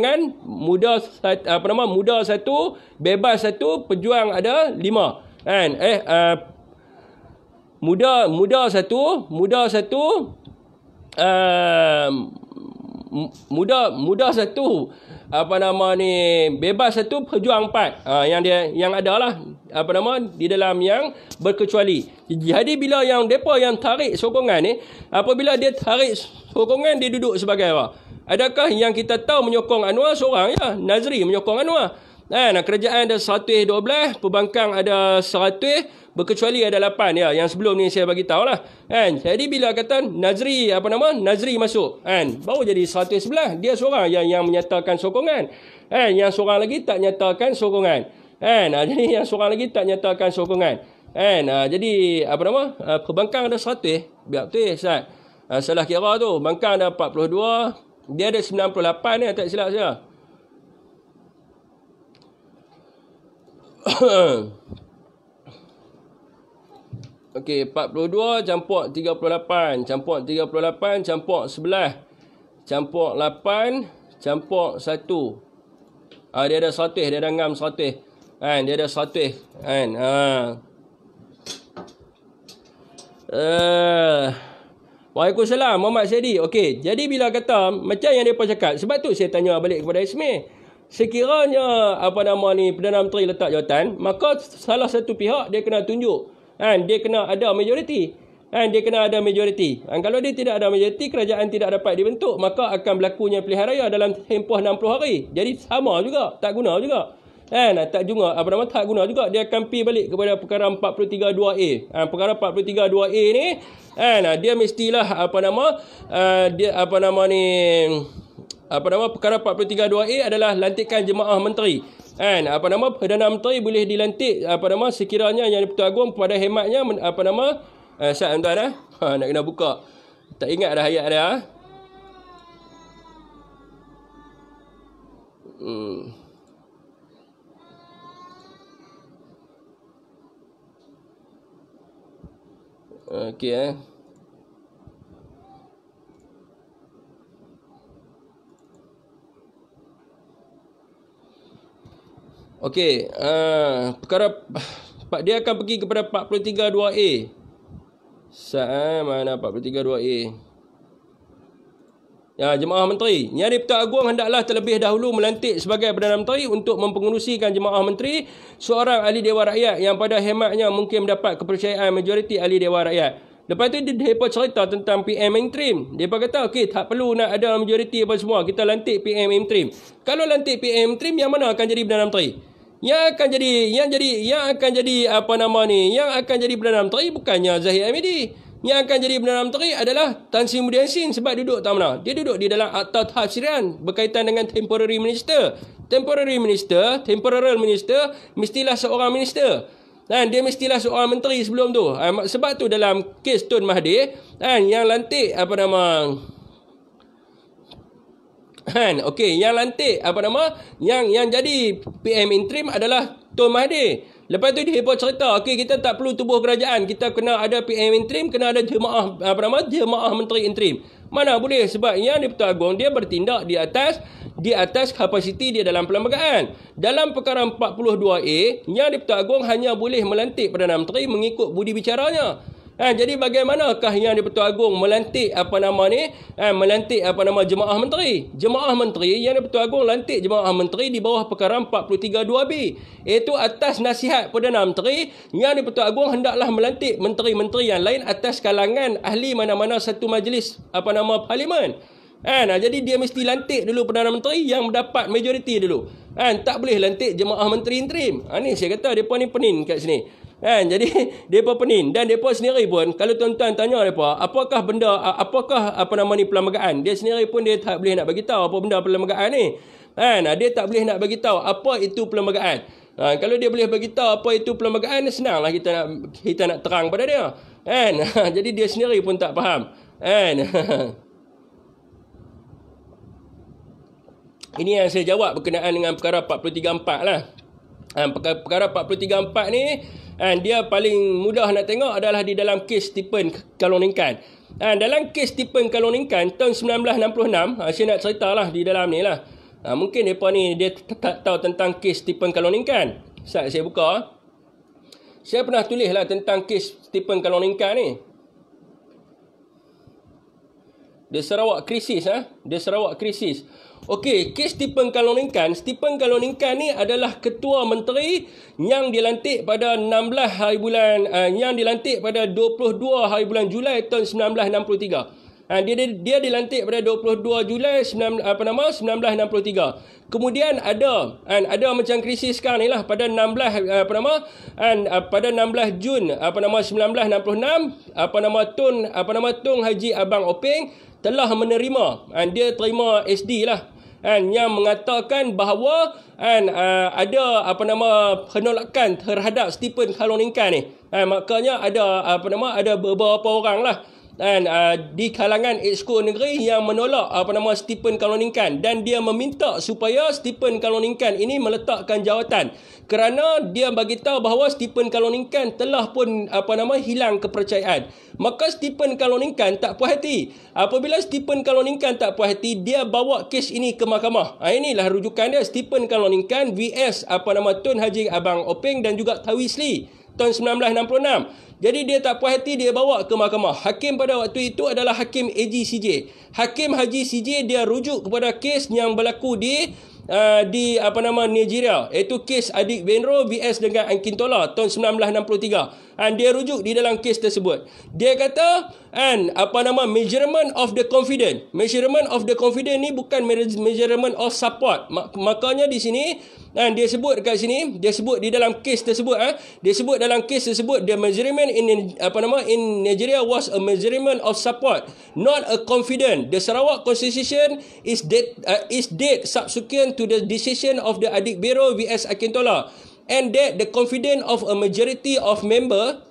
Bebas 1, Pejuang ada 5. Muda 1, Bebas 1, Pejuang 4. Yang ada lah di dalam yang berkecuali. Jadi bila depa yang tarik sokongan ni, apabila dia tarik sokongan, dia duduk sebagai apa? Adakah yang kita tahu menyokong Anwar seorang ya? Nazri menyokong Anwar. Kerajaan ada 112, pembangkang ada 100, berkecuali ada 8 ya. Yang sebelum ni saya bagi tahu lah. Jadi bila kata Nazri masuk, baru jadi 111. Dia seorang yang menyatakan sokongan. Yang seorang lagi tak nyatakan sokongan. Jadi yang seorang lagi tak nyatakan sokongan. Jadi pembangkang ada 100. Biar betul Ustaz. Salah kira tu. Bangkang ada 42. Dia ada 98 ni, tak silap saya. Okey, 42 campur 38, campur 38, campur 11, campur 8, campur 1. Dia ada 100, dia ada ngam 100. Dia ada 100. Waalaikumsalam Muhammad Syedi. Okey, jadi bila kata macam yang depa cakap, sebab tu saya tanya balik kepada Ismail. Sekiranya Perdana Menteri letak jawatan, maka salah satu pihak dia kena tunjuk. Dia kena ada majoriti. Kalau dia tidak ada majoriti, kerajaan tidak dapat dibentuk, maka akan berlakunya pilihan raya dalam tempoh 60 hari. Jadi sama juga, tak guna juga. Tak guna juga. Dia akan pergi balik kepada perkara 432A. Perkara 432A ni, dia mestilah perkara 432A adalah lantikan jemaah menteri. Perdana Menteri boleh dilantik sekiranya yang di-Pertuan Agong pada hematnya Syed tuan nak kena buka. Tak ingat dah ayat dia. Okey Okey, perkara dia akan pergi kepada 432A. Mana 432A? Jemaah Menteri. Yang di-Pertuan Agong hendaklah terlebih dahulu melantik sebagai Perdana Menteri untuk mempengerusikan Jemaah Menteri seorang ahli Dewan Rakyat yang pada hematnya mungkin mendapat kepercayaan majoriti ahli Dewan Rakyat. Lepas tu mereka cerita tentang PM interim. Mereka kata okey, tak perlu nak ada majoriti apa semua, kita lantik PM interim. Kalau lantik PM interim, yang mana akan jadi Perdana Menteri? Yang akan jadi Perdana Menteri bukannya Zahid Hamidi. Yang akan jadi Perdana Menteri adalah Tan Sri Muhyiddin Yassin sebab duduk tak mana. Dia duduk di dalam Akta Tafsiran berkaitan dengan temporary minister. Temporal minister mestilah seorang minister. Dan dia mestilah seorang menteri sebelum tu. Sebab tu dalam kes Tun Mahathir, yang lantik yang jadi PM interim adalah Tun Mahathir. Lepas tu dia cerita, okey, kita tak perlu tubuh kerajaan, kita kena ada PM interim, kena ada jemaah menteri interim. Mana boleh, sebab yang di-Pertuan Agong dia bertindak di atas kapasiti dia dalam perlembagaan. Dalam perkara 42A, yang di-Pertuan Agong hanya boleh melantik Perdana Menteri mengikut budi bicaranya. Jadi bagaimanakah yang di-Pertuan Agong melantik jemaah menteri? Jemaah menteri yang di-Pertuan Agong lantik jemaah menteri di bawah perkara 43(2)B. Iaitu atas nasihat Perdana Menteri, yang di-Pertuan Agong hendaklah melantik menteri-menteri yang lain atas kalangan ahli mana-mana satu majlis parlimen. Jadi dia mesti lantik dulu Perdana Menteri yang mendapat majoriti dulu. Tak boleh lantik jemaah menteri interim. Ni saya kata depa ni penin kat sini. Jadi depa penin, dan depa sendiri pun kalau tuan-tuan tanya depa apakah perlembagaan, dia sendiri pun dia tak boleh nak bagi tahu apa benda perlembagaan ni. Dia tak boleh nak bagi tahu apa itu perlembagaan. Kalau dia boleh bagi tahu apa itu perlembagaan, senanglah kita nak terang pada dia. Jadi dia sendiri pun tak faham. Ini yang saya jawab berkenaan dengan perkara 43(4) lah. Perkara 43(4) ni dia paling mudah nak tengok adalah di dalam kes Stephen Kaloningkan. Dalam kes Stephen Kaloningkan tahun 1966, saya nak ceritalah di dalam ni lah. Mungkin mereka ni dia tak tahu tentang kes Stephen Kaloningkan. Saya buka. Saya pernah tulis lah tentang kes Stephen Kaloningkan ni. Dia Sarawak krisis. Dia Sarawak krisis. Okey, kes Stephen Kaloningkan. Stephen Kaloningkan ni adalah ketua menteri yang dilantik pada 22 hari bulan Julai tahun 1963. Dia dilantik pada 22 Julai 1963. Kemudian ada macam krisis sekarang ni lah pada 16 Jun 1966 Tun Haji Abang Openg telah menerima, dia terima SD lah, yang mengatakan bahawa ada penolakan terhadap Stephen Kaloningkan ni. Makanya ada beberapa orang lah di kalangan Exco Negeri yang menolak Stephen Kaloningkan, dan dia meminta supaya Stephen Kaloningkan ini meletakkan jawatan kerana dia bagi tahu bahawa Stephen Kaloningkan telah pun hilang kepercayaan. Maka Stephen Kaloningkan tak puas hati. Apabila Stephen Kaloningkan tak puas hati, dia bawa kes ini ke mahkamah. Inilah rujukan dia, Stephen Kaloningkan vs Tun Haji Abang Openg dan juga Tawiz Lee tahun 1966. Jadi dia tak puas hati, dia bawa ke mahkamah. Hakim pada waktu itu adalah Hakim AG CJ. Hakim Haji CJ dia rujuk kepada kes yang berlaku di Nigeria, iaitu kes Adik Benro vs dengan Akintola tahun 1963. Dia rujuk di dalam kes tersebut. Dia kata measurement of the confidence. Measurement of the confidence ni bukan measurement of support. Makanya di sini dia sebut dekat sini, dia sebut di dalam kes tersebut, dia sebut dalam kes tersebut, the measurement in Nigeria was a measurement of support, not a confidence. The Sarawak Constitution is dead subsequent to the decision of the Adik Bero vs Akintola, and that the confidence of a majority of member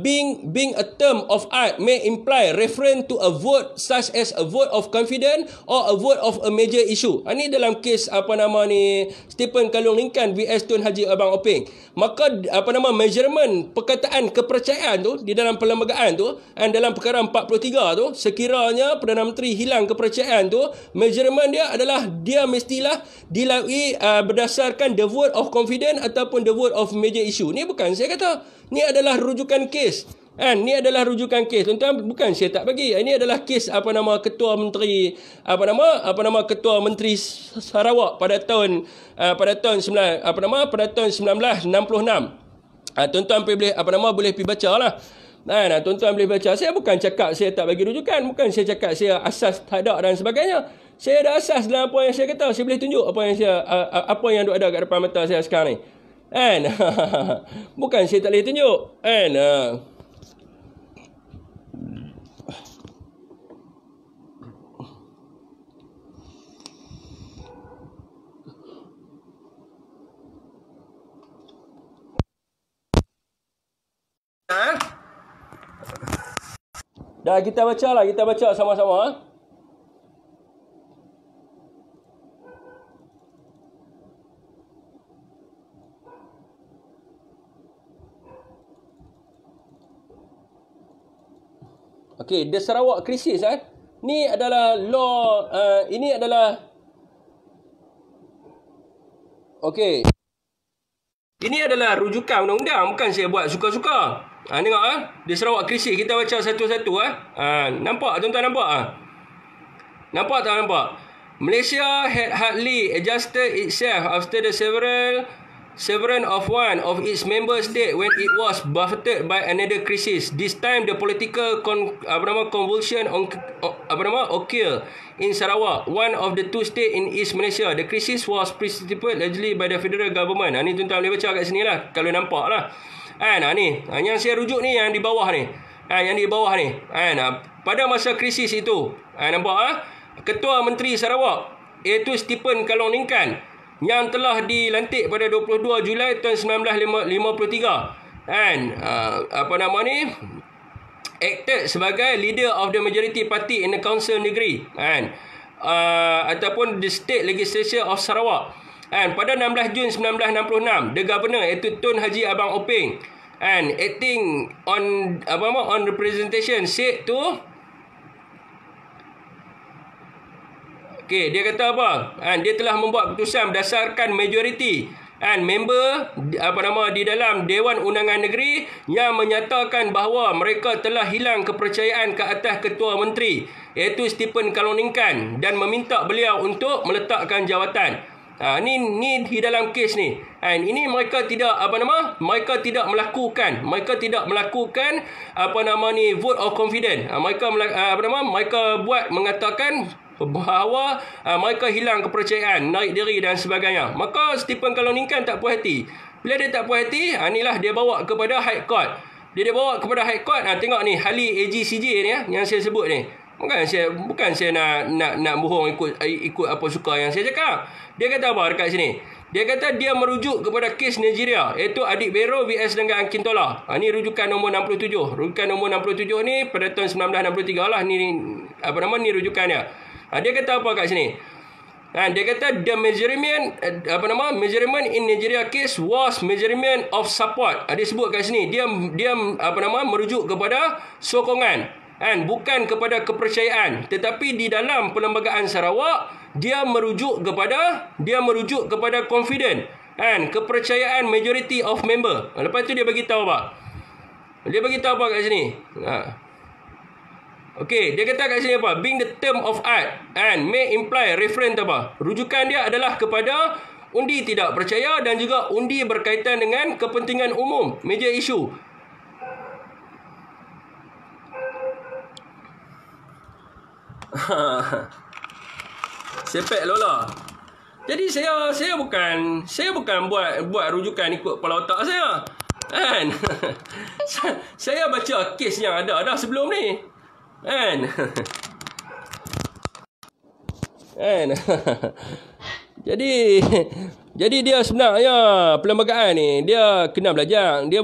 being a term of art may imply reference to a vote such as a vote of confidence or a vote of a major issue. Ini dalam kes Stephen Kaloningkan vs Tun Haji Abang Openg. Maka measurement perkataan kepercayaan tu di dalam perlembagaan tu, dalam perkara 43 tu, sekiranya Perdana Menteri hilang kepercayaan tu, measurement dia adalah dia mestilah dilalui berdasarkan the vote of confidence ataupun the vote of major issue. Ni bukan saya kata, ni adalah rujukan kes. Kan, ni adalah rujukan kes. Tuan-tuan, bukan saya tak bagi. Ini adalah kes ketua menteri ketua menteri Sarawak pada tahun 1966. Tuan-tuan boleh pergi baca lah. Tuan-tuan boleh baca. Saya bukan cakap saya tak bagi rujukan, bukan saya cakap saya asas tak ada dan sebagainya. Saya ada asas dalam apa yang saya kata. Saya boleh tunjuk apa yang ada kat depan mata saya sekarang ni. Kan? Bukan saya tak boleh tunjuk. Kan? Dah kita baca sama-sama. Okey, The Sarawak Krisis ni adalah law, ini adalah okey. Ini adalah rujukan undang-undang, bukan saya buat suka-suka. Tengok The Sarawak Krisis, kita baca satu-satu nampak tuan-tuan, nampak tak nampak? Malaysia had hardly adjusted itself after the severance of one of its member state when it was buffeted by another crisis. This time the political convulsion occurred in Sarawak, one of the two states in East Malaysia. The crisis was precipitated largely by the federal government. Ni tuan-tuan boleh baca kat sini lah, kalau nampak lah. Ni yang saya rujuk ni, yang di bawah ni. Pada masa krisis itu, nampak Ketua Menteri Sarawak iaitu Stephen Kaloningkan yang telah dilantik pada 22 Julai tahun 1953. Acted sebagai leader of the majority party in the council negeri, ataupun the state legislature of Sarawak. Pada 16 Jun 1966, the governor iaitu Tun Haji Abang Openg, acting on representation said to, dia kata dia telah membuat keputusan berdasarkan majoriti member di dalam Dewan Undangan Negeri yang menyatakan bahawa mereka telah hilang kepercayaan ke atas Ketua Menteri iaitu Stephen Kaloningkan dan meminta beliau untuk meletakkan jawatan. Ni di dalam kes ni. Ini mereka tidak melakukan vote of confidence. Mereka buat mengatakan bahawa mereka hilang kepercayaan, naik diri dan sebagainya. Maka Stephen Kaloningkan tak puas hati. Bila dia tak puas hati, inilah dia bawa kepada High Court. Dia bawa kepada High Court. Tengok ni, ahli AGCJ ni yang saya sebut ni. Bukan saya nak bohong ikut apa suka yang saya cakap. Dia kata apa dekat sini? Dia kata dia merujuk kepada kes Nigeria iaitu Adik Bero vs dengan Kintola. Ni rujukan nombor 67. Rujukan nombor 67 ni pada tahun 1963 lah ni rujukannya. Dia kata apa kat sini? Dia kata the measurement in Nigeria case was measurement of support. Dia sebut kat sini dia merujuk kepada sokongan, bukan kepada kepercayaan. Tetapi di dalam Perlembagaan Sarawak dia merujuk kepada confident, kepercayaan majority of member. Lepas tu dia bagi tahu apa? Dia bagi tahu apa kat sini? Okey, dia kata kat sini apa? Being the term of art may imply reference apa? Rujukan dia adalah kepada undi tidak percaya dan juga undi berkaitan dengan kepentingan umum, major issue. Sepek lola. Jadi saya bukan buat rujukan ikut kepala otak saya. Saya baca kes yang ada dah sebelum ni. Jadi dia sebenarnya perlembagaan ni dia kena belajar. Dia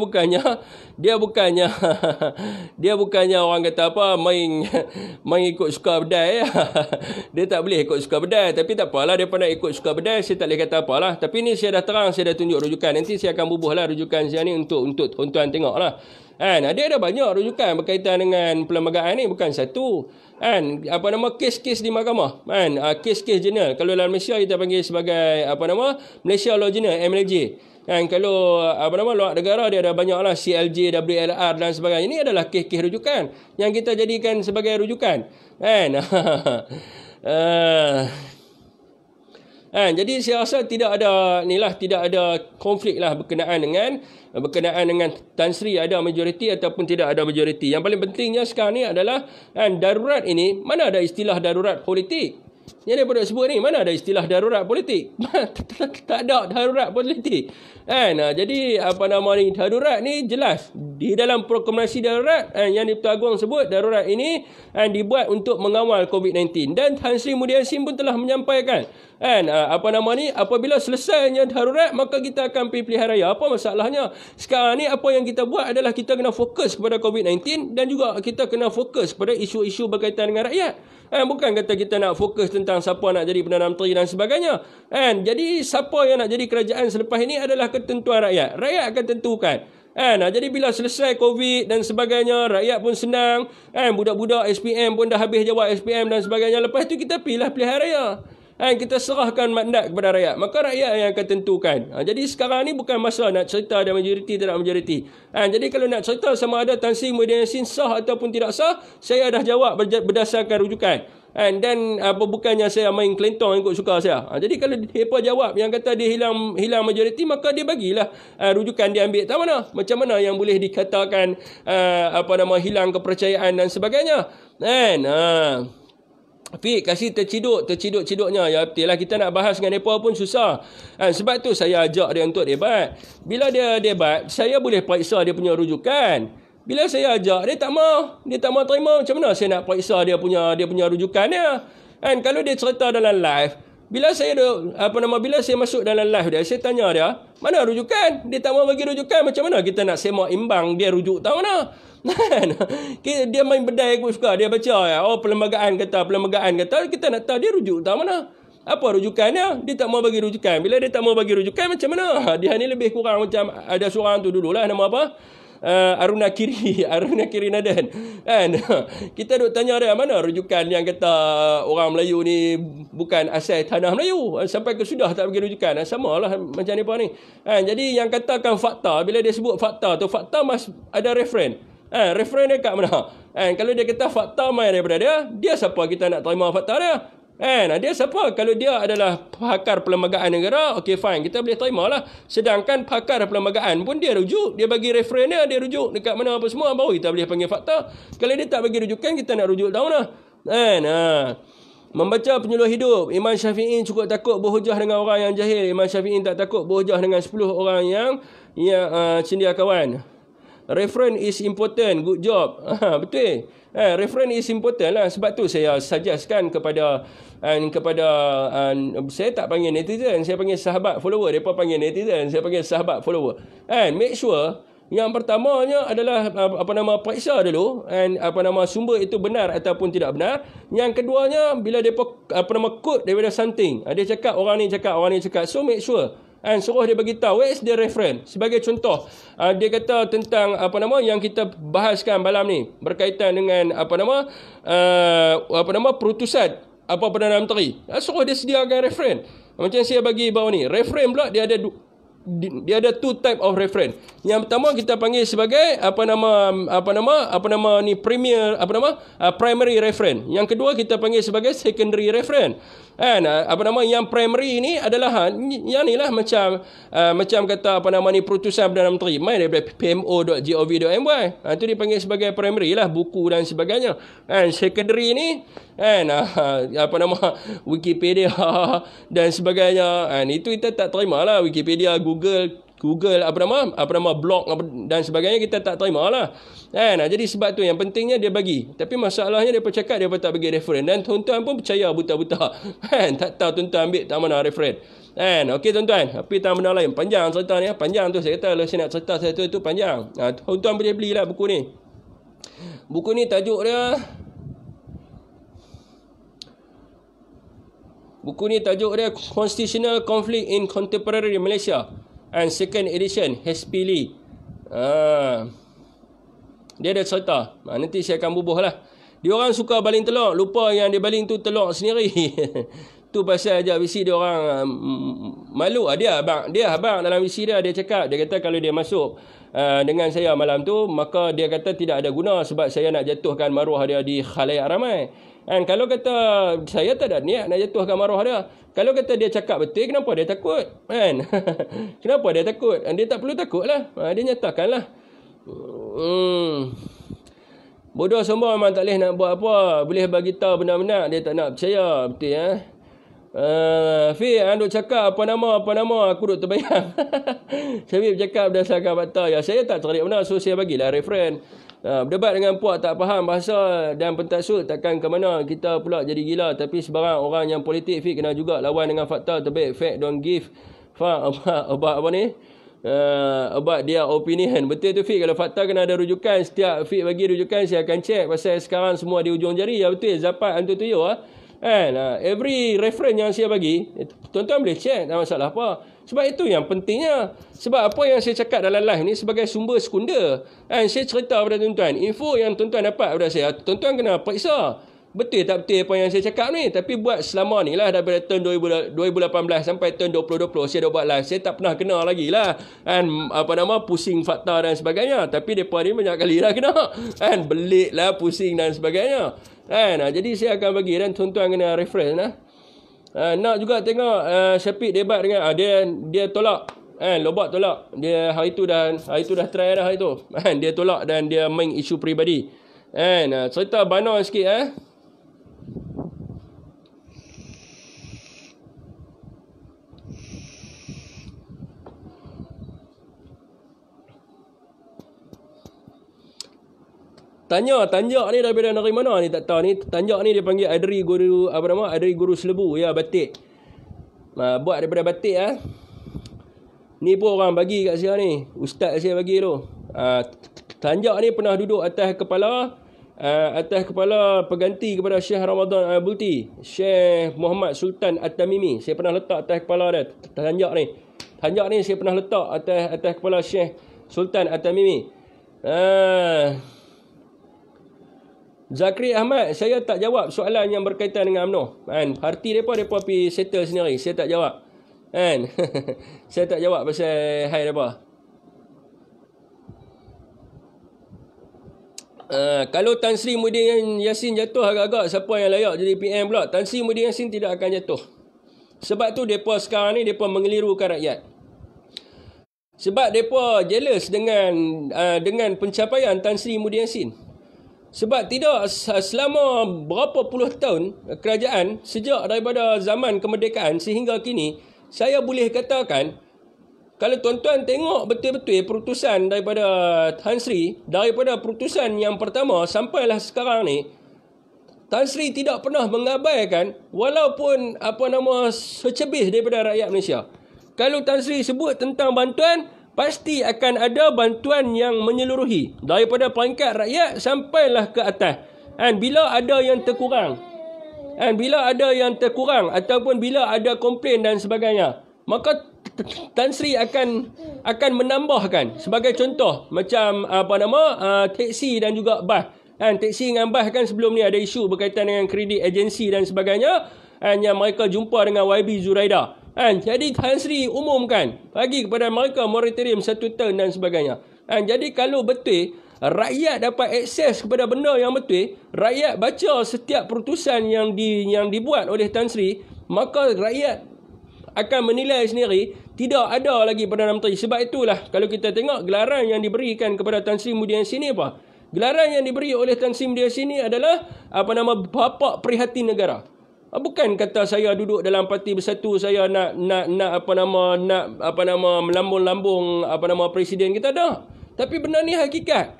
bukannya orang kata apa main ikut suka bedai. Dia tak boleh ikut suka bedai, tapi tak apalah dia pernah ikut suka bedai, saya tak boleh kata apalah. Tapi ni saya dah terang, saya dah tunjuk rujukan. Nanti saya akan bubuhlah rujukan saya ni untuk tuan-tuan tengoklah. Dia ada banyak rujukan berkaitan dengan perlembagaan ni, bukan satu. Kes-kes di mahkamah. Kes-kes jenal. Kalau dalam Malaysia kita panggil sebagai Malaysia Law Journal, MLJ. Kan kalau luar negara dia ada banyaklah CLJ, WLR dan sebagainya. Ini adalah kes-kes rujukan yang kita jadikan sebagai rujukan. Kan? Jadi saya rasa tidak ada konflik lah berkenaan dengan Tan Sri ada majoriti ataupun tidak ada majoriti. Yang paling pentingnya sekarang ni adalah darurat ini, mana ada istilah darurat politik. Yang dia pada sebut ni, mana ada istilah darurat politik? Tak ada darurat politik. Jadi darurat ni jelas di dalam proklamasi darurat yang Dipertuan Agong sebut, darurat ini dibuat untuk mengawal COVID-19, dan Tan Sri Muhyiddin Yassin pun telah menyampaikan apabila selesainya darurat maka kita akan pergi pilihan raya. Apa masalahnya? Sekarang ni apa yang kita buat adalah kita kena fokus kepada COVID-19 dan juga kita kena fokus kepada isu-isu berkaitan dengan rakyat. Bukan kata kita nak fokus tentang siapa nak jadi Perdana Menteri dan sebagainya. Jadi siapa yang nak jadi kerajaan selepas ini adalah ketentuan rakyat. Rakyat akan tentukan. Jadi bila selesai COVID dan sebagainya, rakyat pun senang. Budak-budak SPM pun dah habis jawab SPM dan sebagainya. Lepas tu kita pilih pilihan raya. Kita serahkan mandat kepada rakyat. Maka rakyat yang akan tentukan. Jadi sekarang ni bukan masa nak cerita ada majoriti tidak majoriti. Jadi kalau nak cerita sama ada Tan Sri Muhyiddin Yassin sah ataupun tidak sah, saya dah jawab berdasarkan rujukan. Dan bukannya saya main kelentong ikut suka saya. Jadi kalau mereka jawab yang kata dia hilang majoriti, maka dia bagilah rujukan dia ambil tak mana. Macam mana yang boleh dikatakan hilang kepercayaan dan sebagainya. Fik, kasih terciduk-ciduknya. Ya betul lah, kita nak bahas dengan mereka pun susah. Sebab tu saya ajak dia untuk debat. Bila dia debat, saya boleh periksa dia punya rujukan. Bila saya ajak, dia tak mau terima. Macam mana saya nak periksa dia punya rujukan dia? Kalau dia cerita dalam live, bila saya masuk dalam live dia, saya tanya dia, mana rujukan? Dia tak mau bagi rujukan. Macam mana kita nak semak imbang dia rujuk tahu mana? Dia main bedai aku suka. Dia baca perlembagaan kata, kita nak tahu dia rujuk tahu mana. Apa rujukannya? Dia tak mau bagi rujukan. Bila dia tak mau bagi rujukan, macam mana? Dia ni lebih kurang macam ada seorang tu dululah, nama apa? Aruna Kiri Naden. Kita duk tanya dia, mana rujukan yang kata orang Melayu ni bukan asal tanah Melayu, sampai ke sudah tak bagi rujukan. Samalah macam ni apa ni. Jadi yang katakan fakta, bila dia sebut fakta tu, fakta mas ada referen. Referen dia kat mana? Kalau dia kata fakta main daripada dia siapa kita nak terima fakta dia? Dia siapa? Kalau dia adalah pakar perlembagaan negara, okey fine, kita boleh terima lah. Sedangkan pakar perlembagaan pun dia rujuk, dia bagi referen dia rujuk dekat mana apa semua, baru kita boleh panggil fakta. Kalau dia tak bagi rujukan, kita nak rujuk tahu lah. Membaca penyuluh hidup, Imam Syafi'i cukup takut berhujah dengan orang yang jahil. Imam Syafi'i tak takut berhujah dengan 10 orang yang cendekiawan. Referen is important. Good job. Betul. Referen is important lah. Sebab tu saya suggestkan kepada saya tak panggil netizen, saya panggil sahabat follower. Mereka panggil netizen, saya panggil sahabat follower. Make sure yang pertamanya adalah periksa dulu sumber itu benar ataupun tidak benar. Yang keduanya, bila depa quote daripada something, dia cakap orang ni cakap, so make sure suruh dia bagi tahu where is the reference. Sebagai contoh, dia kata tentang yang kita bahaskan malam ni berkaitan dengan perutusan Perdana Menteri. Suruh dia sediakan reference. Macam saya bagi bawah ni, reference pula dia ada two type of reference. Yang pertama kita panggil sebagai primary reference. Yang kedua kita panggil sebagai secondary reference. Yang primary ini adalah yang ni lah macam kata perutusan Perdana Menteri main daripada pmo.gov.my. Itu dipanggil sebagai primary lah, buku dan sebagainya. Secondary ni Wikipedia dan sebagainya. Itu kita tak terima lah. Wikipedia, Google blog dan sebagainya kita tak terima lah. Jadi sebab tu yang pentingnya dia bagi. Tapi masalahnya dia cakap dia tak bagi referen. Dan tuan-tuan pun percaya buta-buta. Tak tahu tuan-tuan ambil tak mana referen. Okey tuan-tuan. Tapi tak benda lain. Panjang cerita ni. Panjang tu saya kata. Kalau saya nak cerita satu itu panjang. Tuan-tuan boleh belilah buku ni. Buku ni tajuk dia Constitutional Conflict in Contemporary Malaysia and second edition, H.P. Lee. Dia ada cerita. Nanti saya akan bubuh lah. Dia orang suka baling telur, lupa yang dia baling tu telur sendiri. tu pasal ajak visi dia orang malu. Dia abang dalam visi dia cakap, dia kata kalau dia masuk dengan saya malam tu, maka dia kata tidak ada guna sebab saya nak jatuhkan maruah dia di khalayak ramai. Dan kalau kata saya tak ada niat nak jatuhkan maruah dia, kalau kata dia cakap betul, kenapa dia takut? Kan? Kenapa dia takut? Dia tak perlu takut lah. Dia nyatakan lah. Bodoh semua memang tak boleh nak buat apa. Boleh bagi tahu benar-benar, dia tak nak percaya. Betul ya? Fi, duk cakap apa nama, aku duk terbayang. Syabib cakap berdasarkan fakta. Ya, saya tak terik benar, so saya bagilah referen. Berdebat dengan puak tak faham bahasa dan pentaksud, takkan ke mana kita pula jadi gila. Tapi sebarang orang yang politik, Fi, kena juga lawan dengan fakta. Terbaik fact don't give about apa ni? About their opinion. Betul tu, Fik. Kalau fakta kena ada rujukan, setiap Fik bagi rujukan, saya akan check. Pasal sekarang semua di ujung jari. Ya betul, Zapat hantu tuyul every reference yang saya bagi, tuan-tuan boleh check, tak masalah apa. Sebab itu yang pentingnya. Sebab apa yang saya cakap dalam live ni sebagai sumber sekunder. Saya cerita kepada tuan-tuan, info yang tuan-tuan dapat daripada saya, tuan-tuan kena periksa betul tak betul apa yang saya cakap ni. Tapi buat selama ni lah, daripada tahun 2018 sampai tahun 2020 saya dah buat live, saya tak pernah kena lagi lah pusing fakta dan sebagainya. Tapi mereka ni banyak kali lah kena belik lah, pusing dan sebagainya. Jadi saya akan bagi, dan tuan-tuan kena reference lah. Nak juga tengok Syafiq debat dengan dia tolak, Lobak tolak. Dia hari tu dah try dah hari tu. Dia tolak dan dia main isu peribadi. Cerita bana sikit Tanjak ni daripada negeri mana ni tak tahu ni. Tanjak ni dia panggil Adri Guru Adri Guru Selebu ya, batik. Buat daripada batik Ni pun orang bagi kat saya ni. Ustaz saya bagi tu. Tanjak ni pernah duduk atas kepala pengganti kepada Syekh Ramadan Al-Bulti, Syekh Muhammad Sultan At-Tamimi. Saya pernah letak atas kepala dia Tanjak ni. Tanjak ni saya pernah letak atas kepala Syekh Sultan At-Tamimi. Zakri Ahmad, saya tak jawab soalan yang berkaitan dengan UMNO. Parti mereka pergi settle sendiri. Saya tak jawab. Saya tak jawab pasal hai mereka. Kalau Tan Sri Muhyiddin Yassin jatuh agak-agak, siapa yang layak jadi PM pula? Tan Sri Muhyiddin Yassin tidak akan jatuh. Sebab tu mereka sekarang ni mereka mengelirukan rakyat. Sebab mereka jealous dengan pencapaian Tan Sri Muhyiddin Yassin. Sebab tidak selama berapa puluh tahun kerajaan, sejak daripada zaman kemerdekaan sehingga kini, saya boleh katakan, kalau tuan-tuan tengok betul-betul perutusan daripada Tan Sri, daripada perutusan yang pertama sampailah sekarang ni, Tan Sri tidak pernah mengabaikan walaupun secebis daripada rakyat Malaysia. Kalau Tan Sri sebut tentang bantuan, pasti akan ada bantuan yang menyeluruhi daripada peringkat rakyat sampailah ke atas. Bila ada yang terkurang, ataupun bila ada komplain dan sebagainya, maka Tan Sri akan menambahkan. Sebagai contoh, macam teksi dan juga bas. Teksi dengan bas kan sebelum ni ada isu berkaitan dengan kredit agensi dan sebagainya, yang mereka jumpa dengan YB Zuraida. Jadi Tan Sri umumkan, bagi kepada mereka moratorium 1 tahun dan sebagainya. Jadi kalau betul rakyat dapat akses kepada benda yang betul, rakyat baca setiap perutusan yang dibuat oleh Tan Sri, maka rakyat akan menilai sendiri, tidak ada lagi Perdana Menteri. Sebab itulah kalau kita tengok gelaran yang diberikan kepada Tan Sri Muhyiddin Yassin ni apa? Gelaran yang diberi oleh Tan Sri Muhyiddin Yassin ni adalah Bapa Prihatin Negara. Bukan kata saya duduk dalam Parti Bersatu, saya nak melambung-lambung presiden kita, dah. Tapi benda ni hakikat.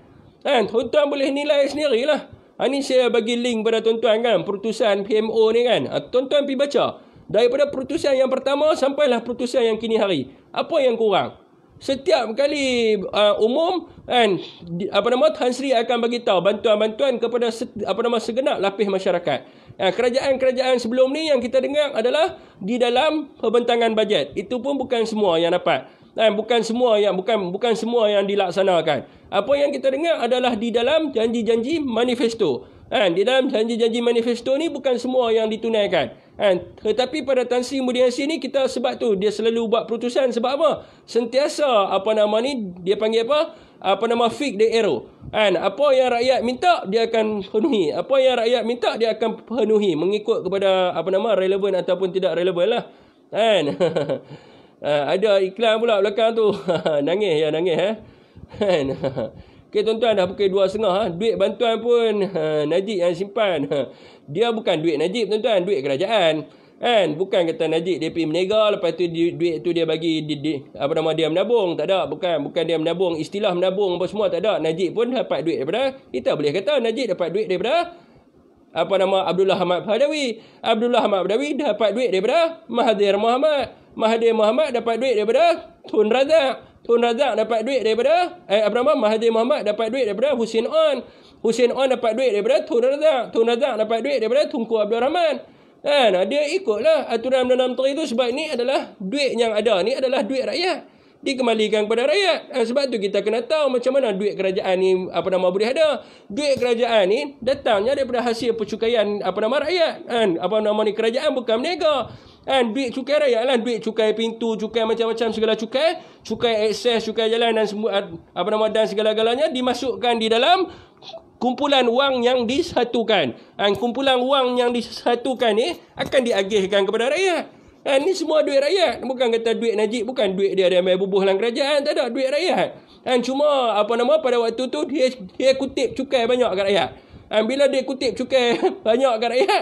Tuan-tuan boleh nilai sendirilah. Ni saya bagi link pada tuan-tuan kan, perutusan PMO ni kan. Tuan-tuan pergi baca. Daripada perutusan yang pertama sampailah perutusan yang kini hari. Apa yang kurang? Setiap kali umum Tan Sri akan bagi tahu bantuan-bantuan kepada segenap lapis masyarakat. Kerajaan-kerajaan sebelum ni yang kita dengar adalah di dalam pembentangan bajet. Itu pun bukan semua yang dapat. Bukan semua yang dilaksanakan. Apa yang kita dengar adalah di dalam janji-janji manifesto. Di dalam janji-janji manifesto ni bukan semua yang ditunaikan. Tetapi pada Tan Sri Mulyani ni kita sebab tu dia selalu buat keputusan sebab apa? Sentiasa dia panggil apa? Fix the arrow. Apa yang rakyat minta dia akan penuhi. Apa yang rakyat minta dia akan penuhi mengikut kepada relevan ataupun tidak relevan lah. Ada iklan pula belakang tu. Nangis Okey tuan-tuan, dah pukul 2.30 Duit bantuan pun Najib yang simpan. Dia bukan duit Najib tuan-tuan, duit kerajaan. Bukan kata Najib dia pergi menega, lepas tu duit tu dia bagi dia menabung. Tak ada, bukan dia menabung. Istilah menabung apa semua tak ada. Najib pun dapat duit daripada, kita boleh kata Najib dapat duit daripada Abdullah Ahmad Badawi. Abdullah Ahmad Badawi dapat duit daripada Mahathir Mohamad. Mahathir Mohamad dapat duit daripada Tun Razak. Tun Razak dapat duit daripada Mahathir Mohamad dapat duit daripada Hussein On. Hussein On dapat duit daripada Tun Razak. Tun Razak dapat duit daripada Tunku Abdul Rahman. Dia ikutlah aturan Perdana Menteri itu sebab ni adalah duit yang ada. Ni adalah duit rakyat. Dikembalikan kepada rakyat. Sebab tu kita kena tahu macam mana duit kerajaan ni boleh ada. Duit kerajaan ni datangnya daripada hasil percukaian rakyat. Kerajaan bukan berniaga. Duit cukai rakyat lah, duit cukai pintu, cukai macam-macam segala cukai akses, cukai jalan dan semua dan segala-galanya dimasukkan di dalam kumpulan wang yang disatukan. Kumpulan wang yang disatukan ni akan diagihkan kepada rakyat. Ni semua duit rakyat. Bukan kata duit Najib, bukan duit dia ambil bubuh dalam kerajaan, tak ada, duit rakyat. Cuma pada waktu tu dia kutip cukai banyak kat rakyat. Bila dia kutip cukai banyak kat rakyat,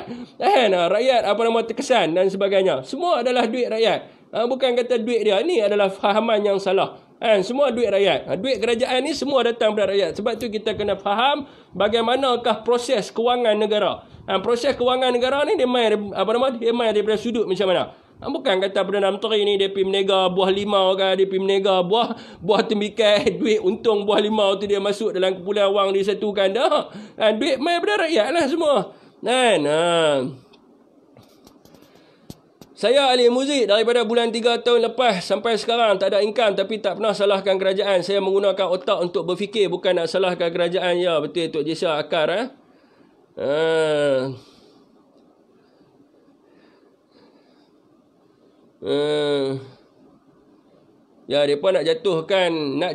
rakyat terkesan dan sebagainya. Semua adalah duit rakyat. Bukan kata duit dia. Ni adalah fahaman yang salah. Semua duit rakyat. Duit kerajaan ni semua datang dari rakyat. Sebab tu kita kena faham bagaimanakah proses kewangan negara. Proses kewangan negara ni dia main daripada sudut macam mana. Bukan kata Perdana Menteri ni dia pergi menega buah limau kan, dia pergi menega buah tembikai, duit untung buah limau tu dia masuk dalam kumpulan wang disatukan dah. Duit main daripada rakyat lah semua. Saya ahli muzik daripada bulan 3 tahun lepas sampai sekarang tak ada income, tapi tak pernah salahkan kerajaan. Saya menggunakan otak untuk berfikir, bukan nak salahkan kerajaan. Ya, betul Tok Jesa akar. Ya, mereka nak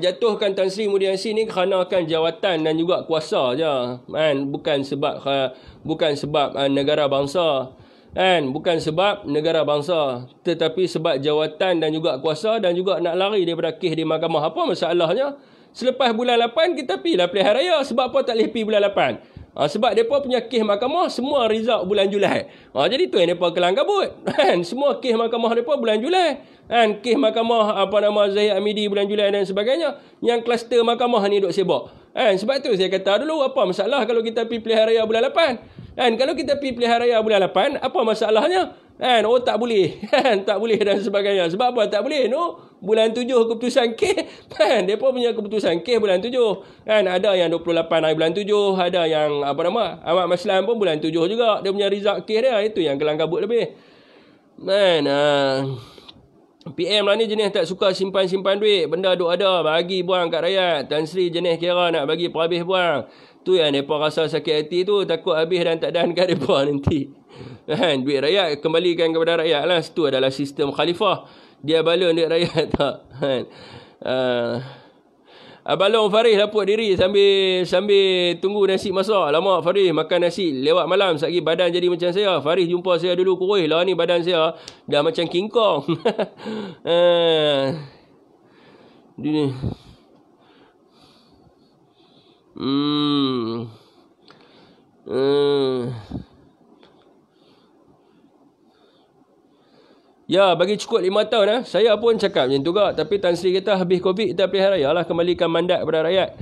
jatuhkan Tan Sri Mulyani ni kerana akan jawatan dan juga kuasa je. Bukan sebab negara bangsa. Bukan sebab negara bangsa, tetapi sebab jawatan dan juga kuasa, dan juga nak lari daripada kes di mahkamah. Apa masalahnya? Selepas bulan 8 kita pergilah pilihan raya. Sebab apa tak boleh pergi bulan 8? Sebab mereka punya kes mahkamah semua result bulan Julai. Jadi tu yang mereka kelang kabut. Semua kes mahkamah mereka bulan Julai. Kes mahkamah Zahid Hamidi bulan Julai dan sebagainya. Yang kluster mahkamah ni duk sibuk. Sebab tu saya kata dulu, apa masalah kalau kita pergi pilihan raya bulan 8? Kalau kita pergi pilihan raya bulan 8, apa masalahnya? Tak boleh. Tak boleh dan sebagainya. Sebab apa tak boleh? Bulan 7 keputusan kes. Mereka punya keputusan kes bulan 7. Ada yang 28 hari bulan 7. Ada yang Ahmad Maslan pun bulan 7 juga. Dia punya result kes dia. Itu yang kelang kabut lebih. PM lah ni jenis tak suka simpan-simpan duit. Benda duk ada, bagi buang kat rakyat. Tan Sri jenis kira nak bagi perhabis buang. Tu yang mereka rasa sakit hati tu. Takut habis dan tak dan kat mereka nanti. Duit rakyat kembalikan kepada rakyat lah. Itu adalah sistem khalifah. Dia balon duit rakyat tak. Abang Faris lapuk diri sambil tunggu nasi masak. Lama Faris makan nasi lewat malam. Sekali badan jadi macam saya. Faris jumpa saya dulu kurus lah ni, badan saya dah macam King Kong. Ya, bagi cukup 5 tahun. Saya pun cakap macam tu juga. Tapi Tan Sri kata habis COVID kita pilihan raya lah, kembalikan mandat kepada rakyat.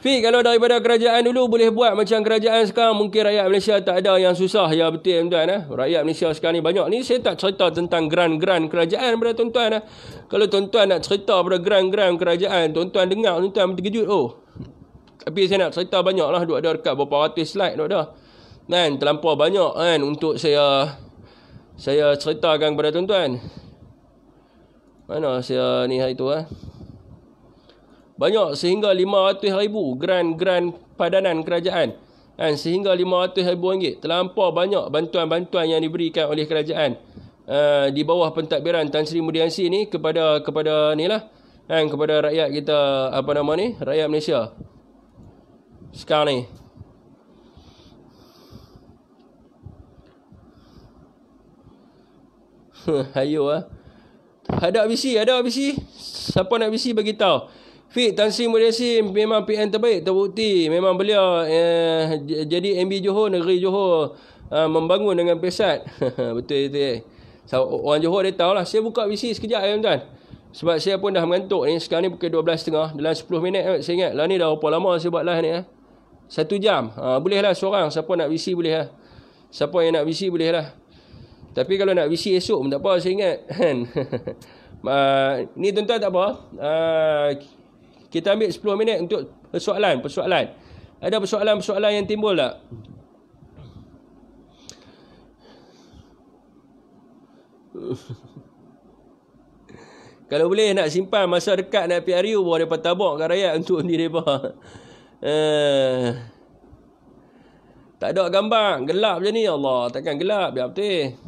Kalau daripada kerajaan dulu boleh buat macam kerajaan sekarang, mungkin rakyat Malaysia tak ada yang susah. Ya, betul tuan-tuan. Rakyat Malaysia sekarang ni banyak. Ni saya tak cerita tentang grant kerajaan pada tuan-tuan. Kalau tuan-tuan nak cerita pada grant kerajaan, tuan-tuan dengar, tuan-tuan terkejut. Tapi saya nak cerita banyak lah. Ada dekat berapa ratus slide dah. Terlampau banyak untuk saya ceritakan kepada tuan-tuan. Mana saya ni hari tu banyak sehingga 500,000 grant padanan kerajaan. sehingga RM500,000. Terlampau banyak bantuan-bantuan yang diberikan oleh kerajaan di bawah pentadbiran Tan Sri Mulyassin ni kepada ni lah, kepada rakyat kita, rakyat Malaysia sekarang ni. Ayo Ada bisi. Siapa nak bisi bagi tahu. Fit, Tan Sri Mulyassin memang PM terbaik, terbukti. Memang beliau jadi MB Johor, negeri Johor membangun dengan pesat. Betul. So, orang Johor dia tahu lah. Saya buka bisi sekejap tuan-tuan. Sebab saya pun dah mengantuk ni. Sekarang ni pukul 12.30. Dalam 10 minit saya ingat. Lah ni dah berapa lama saya buat live ni 1 jam. Boleh lah seorang. Siapa nak bisi boleh lah. Siapa yang nak bisi boleh lah. Tapi kalau nak bisi esok pun tak apa, saya ingat kan. Ni tuan-tuan tak apa. Kita ambil 10 minit untuk persoalan. Ada persoalan yang timbul tak? Kalau boleh nak simpan masa dekat nak PRU, bawa mereka tabak kat rakyat untuk undi mereka. Tak ada gambar, gelap je ni. Allah, takkan gelap, biar betul.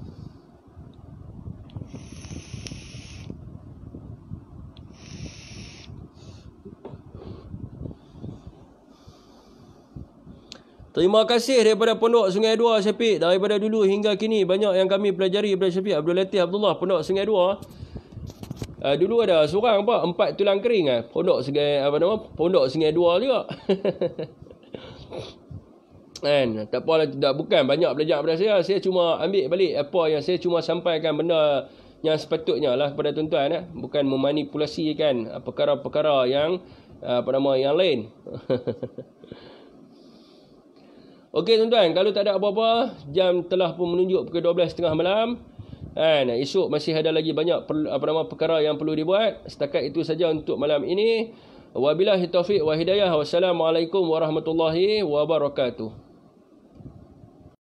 Terima kasih daripada Pondok Sungai Dua Syafiq. Daripada dulu hingga kini banyak yang kami pelajari daripada Syafiq Abdul Latif Abdullah, Pondok Sungai Dua. Dulu ada seorang 4 tulang kering Pondok Sungai Dua juga. Kan, tak apalah, bukan banyak belajar daripada saya. Saya cuma ambil balik apa yang saya cuma sampaikan benda yang sepatutnya lah kepada tuan-tuan, bukan memanipulasikan perkara-perkara yang yang lain. Okey tuan-tuan, kalau tak ada apa-apa, jam telah pun menunjuk pukul 12.30 malam. Esok masih ada lagi banyak perkara yang perlu dibuat. Setakat itu saja untuk malam ini. Wabillahi taufiq wa hidayah. Wassalamualaikum warahmatullahi wabarakatuh.